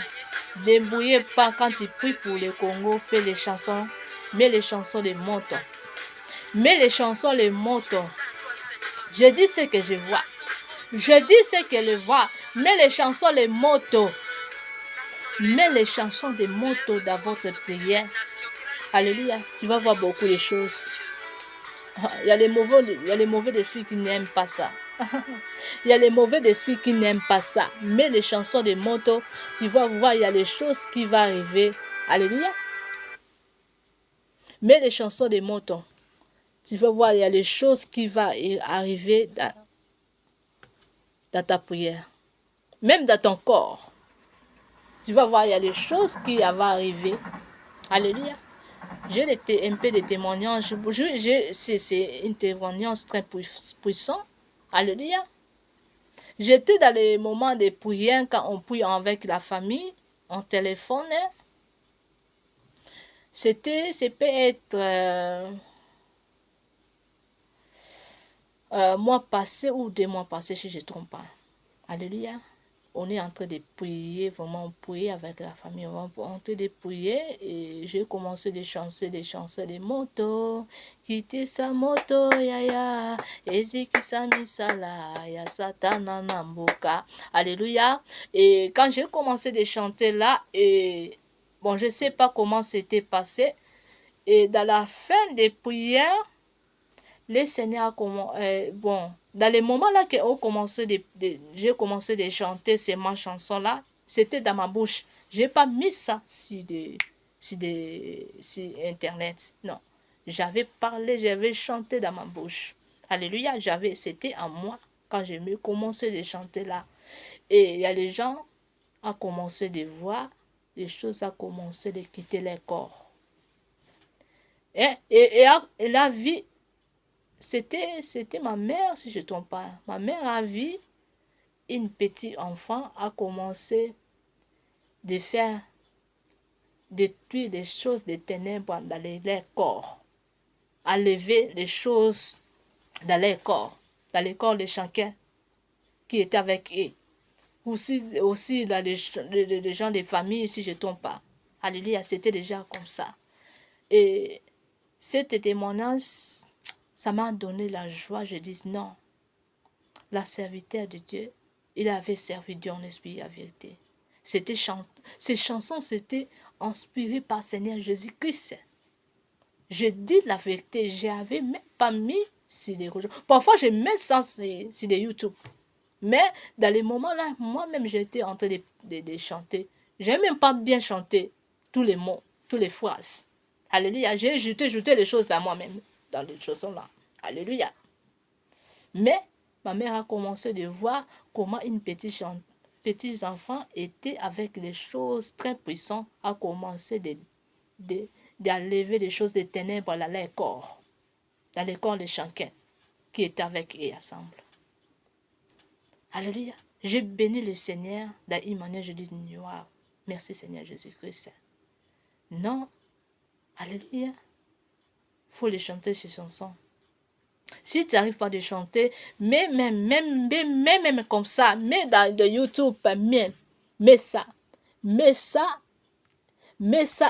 Speaker 1: Ne brouillez pas quand tu pries pour le Congo. Fais les chansons. Mets les chansons de moto. Mets les chansons de moto. Je dis ce que je vois. Je dis ce que je vois. Mets les chansons de moto. Mets les chansons de moto dans votre prière. Alléluia. Tu vas voir beaucoup de choses. Il y a les mauvais esprits qui n'aiment pas ça. Il y a les mauvais esprits qui n'aiment pas ça. Mets les chansons de moto. Tu vas voir, il y a les choses qui vont arriver. Alléluia. Mets les chansons de moto. Tu vas voir, il y a les choses qui vont arriver dans ta prière. Même dans ton corps. Tu vas voir, il y a des choses qui vont arriver. Alléluia. J'ai un peu de témoignages. C'est une témoignage très puissant. Alléluia. J'étais dans les moments de prière quand on prie avec la famille, on téléphone. C'est peut être mois passé ou 2 mois passés si je ne trompe pas. Alléluia. On est en train de prier, vraiment prier avec la famille, on est en train de prier et j'ai commencé de chanter des chansons de moto. Quitter sa moto, yaya, eziki sa misala, ya satana namboka. Alléluia. Et quand j'ai commencé de chanter là, et bon, je ne sais pas comment c'était passé. Et dans la fin des prières, le Seigneur a commencé, dans les moments là que j'ai commencé de chanter ces chansons-là, c'était dans ma bouche. Je n'ai pas mis ça sur Internet. Non. J'avais parlé, j'avais chanté dans ma bouche. Alléluia, c'était en moi quand j'ai commencé de chanter là. Et il y a les gens qui ont commencé de voir, les choses ont commencé de quitter leur corps. Et la vie, c'était ma mère, si je ne trompe pas. Ma mère a vu une petite enfant a commencé de faire détruire des choses des ténèbres dans leur corps, à lever les choses dans leur corps, dans le corps de chacun qui était avec eux. Aussi là, les gens des familles, si je ne trompe pas. Alléluia, c'était déjà comme ça. Et cet témoignage, ça m'a donné la joie. Je dis non, la serviteur de Dieu, il avait servi Dieu en esprit et en vérité. Ces chansons, c'était inspirées par Seigneur Jésus-Christ. Je dis la vérité, je n'avais même pas mis sur les réseaux. Parfois, je mets ça sur les YouTube. Mais dans les moments-là, moi-même, j'étais en train de chanter. Je n'ai même pas bien chanté tous les mots, toutes les phrases. Alléluia. J'ai ajouté les choses à moi-même dans les chansons-là. Alléluia. Mais ma mère a commencé de voir comment une petite enfant était avec les choses très puissantes, a commencé d'enlever les choses des ténèbres dans leur corps, dans le corps de chacun qui était avec eux ensemble. Alléluia. J'ai béni le Seigneur dans une manière, je dis, wow. Merci Seigneur Jésus-Christ. Non. Alléluia. Il faut les chanter ces chansons. Si tu n'arrives pas à chanter, même comme ça, mais dans YouTube, mets ça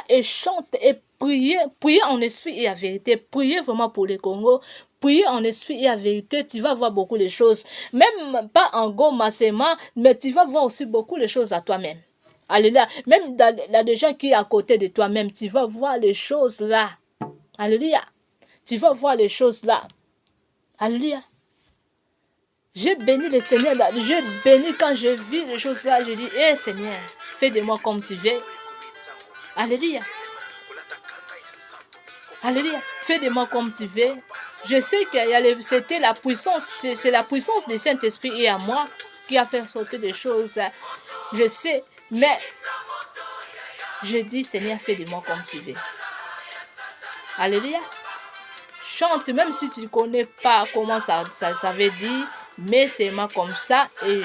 Speaker 1: et chante et priez en esprit et en vérité. Priez vraiment pour le Congo. Priez en esprit et en vérité, tu vas voir beaucoup de choses. Même pas en goma seulement, mais tu vas voir aussi beaucoup de choses à toi-même. Alléluia. Même dans les gens qui sont à côté de toi-même, tu vas voir les choses là. Alléluia. Tu vas voir les choses là. Alléluia. J'ai béni le Seigneur là. J'ai béni quand je vis les choses là. Je dis, hé Seigneur, fais de moi comme tu veux. Alléluia. Alléluia. Fais de moi comme tu veux. Je sais que c'était la puissance, c'est la puissance du Saint-Esprit et à moi qui a fait sortir des choses. Je sais, mais je dis, Seigneur, fais de moi comme tu veux. Alléluia. Chante, même si tu ne connais pas comment ça veut dire, mais c'est moi comme ça et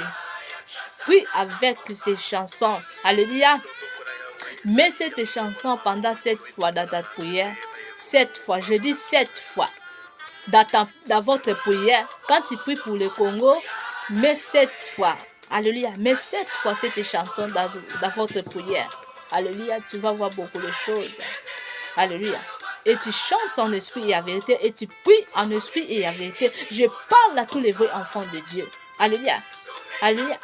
Speaker 1: prie avec ces chansons. Alléluia. Mets cette chanson pendant 7 fois dans ta prière. 7 fois, je dis 7 fois. Dans votre prière, quand tu pries pour le Congo, mets 7 fois. Alléluia. Mets 7 fois cette chanson dans votre prière. Alléluia. Tu vas voir beaucoup de choses. Alléluia. Et tu chantes en esprit et en vérité. Et tu pries en esprit et en vérité. Je parle à tous les vrais enfants de Dieu. Alléluia. Alléluia.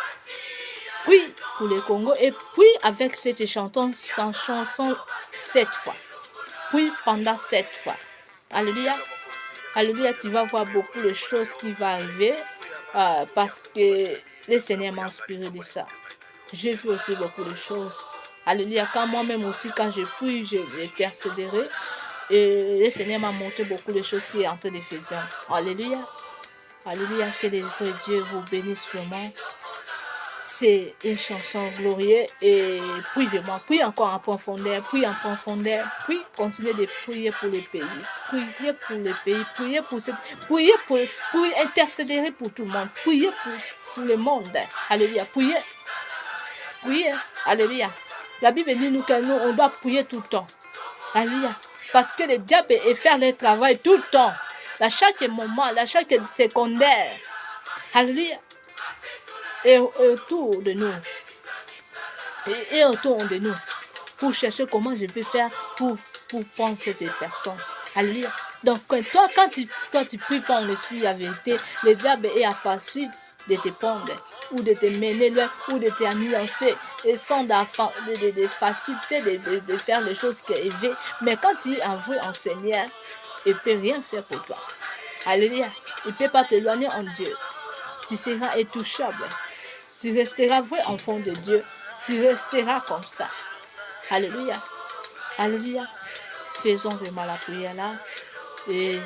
Speaker 1: Prie pour le Congo et prie avec cette chanson 7 fois. Prie pendant 7 fois. Alléluia. Alléluia, tu vas voir beaucoup de choses qui vont arriver parce que le Seigneur m'a inspiré de ça. J'ai vu aussi beaucoup de choses. Alléluia, quand moi-même aussi, quand je prie, j'ai intercédéré et le Seigneur m'a montré beaucoup de choses qui est en train de faire. Alléluia. Alléluia, que les frères Dieu vous bénissent vraiment. C'est une chanson glorieuse et puis vraiment, puis encore en profondeur, puis en profondeur, puis continuez de prier pour le pays, priez pour le pays, priez pour intercéder pour tout le monde, priez pour le monde, alléluia, priez, alléluia. La Bible dit nous que nous, on doit prier tout le temps, alléluia, parce que le diable est faire le travail tout le temps, à chaque moment, à chaque secondaire, alléluia. Et autour de nous. Et autour de nous. Pour chercher comment je peux faire pour prendre cette personne. Alléluia. Donc, toi, quand tu pries pas en esprit la vérité, le diable est à facile de te prendre, ou de te mener loin, ou de t'annoncer. Et sans de facilité de faire les choses qu'il veut. Mais quand tu es en vrai en Seigneur, il ne peut rien faire pour toi. Alléluia. Il ne peut pas t'éloigner en Dieu. Tu seras intouchable. Tu resteras vrai enfant de Dieu. Tu resteras comme ça. Alléluia. Alléluia. Faisons vraiment la prière là. Et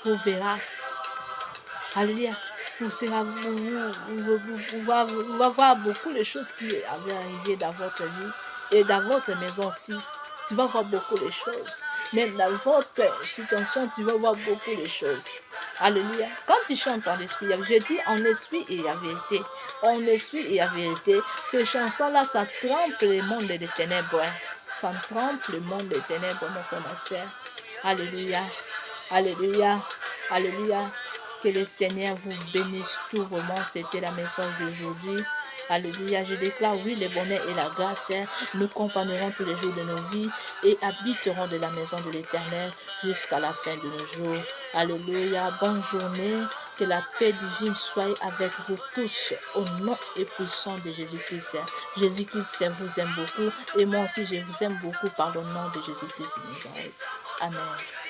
Speaker 1: vous verrez. Alléluia. Vous va voir beaucoup de choses qui avaient arrivé dans votre vie. Et dans votre maison aussi. Tu vas voir beaucoup de choses. Même dans votre situation, tu vas voir beaucoup de choses. Alléluia. Quand tu chantes en esprit, je dis en esprit et en vérité. En esprit et en vérité. Ces chansons-là, ça trempe le monde des ténèbres. Ça trempe le monde des ténèbres, mon frère, ma soeur. Alléluia. Alléluia. Alléluia. Que le Seigneur vous bénisse tout vraiment. C'était la message d'aujourd'hui. Alléluia. Je déclare, oui, le bonheur et la grâce nous accompagneront tous les jours de nos vies et habiteront de la maison de l'Éternel jusqu'à la fin de nos jours. Alléluia. Bonne journée. Que la paix divine soit avec vous tous au nom et puissant de Jésus-Christ. Jésus-Christ vous aime beaucoup et moi aussi je vous aime beaucoup par le nom de Jésus-Christ de Nazareth. Amen.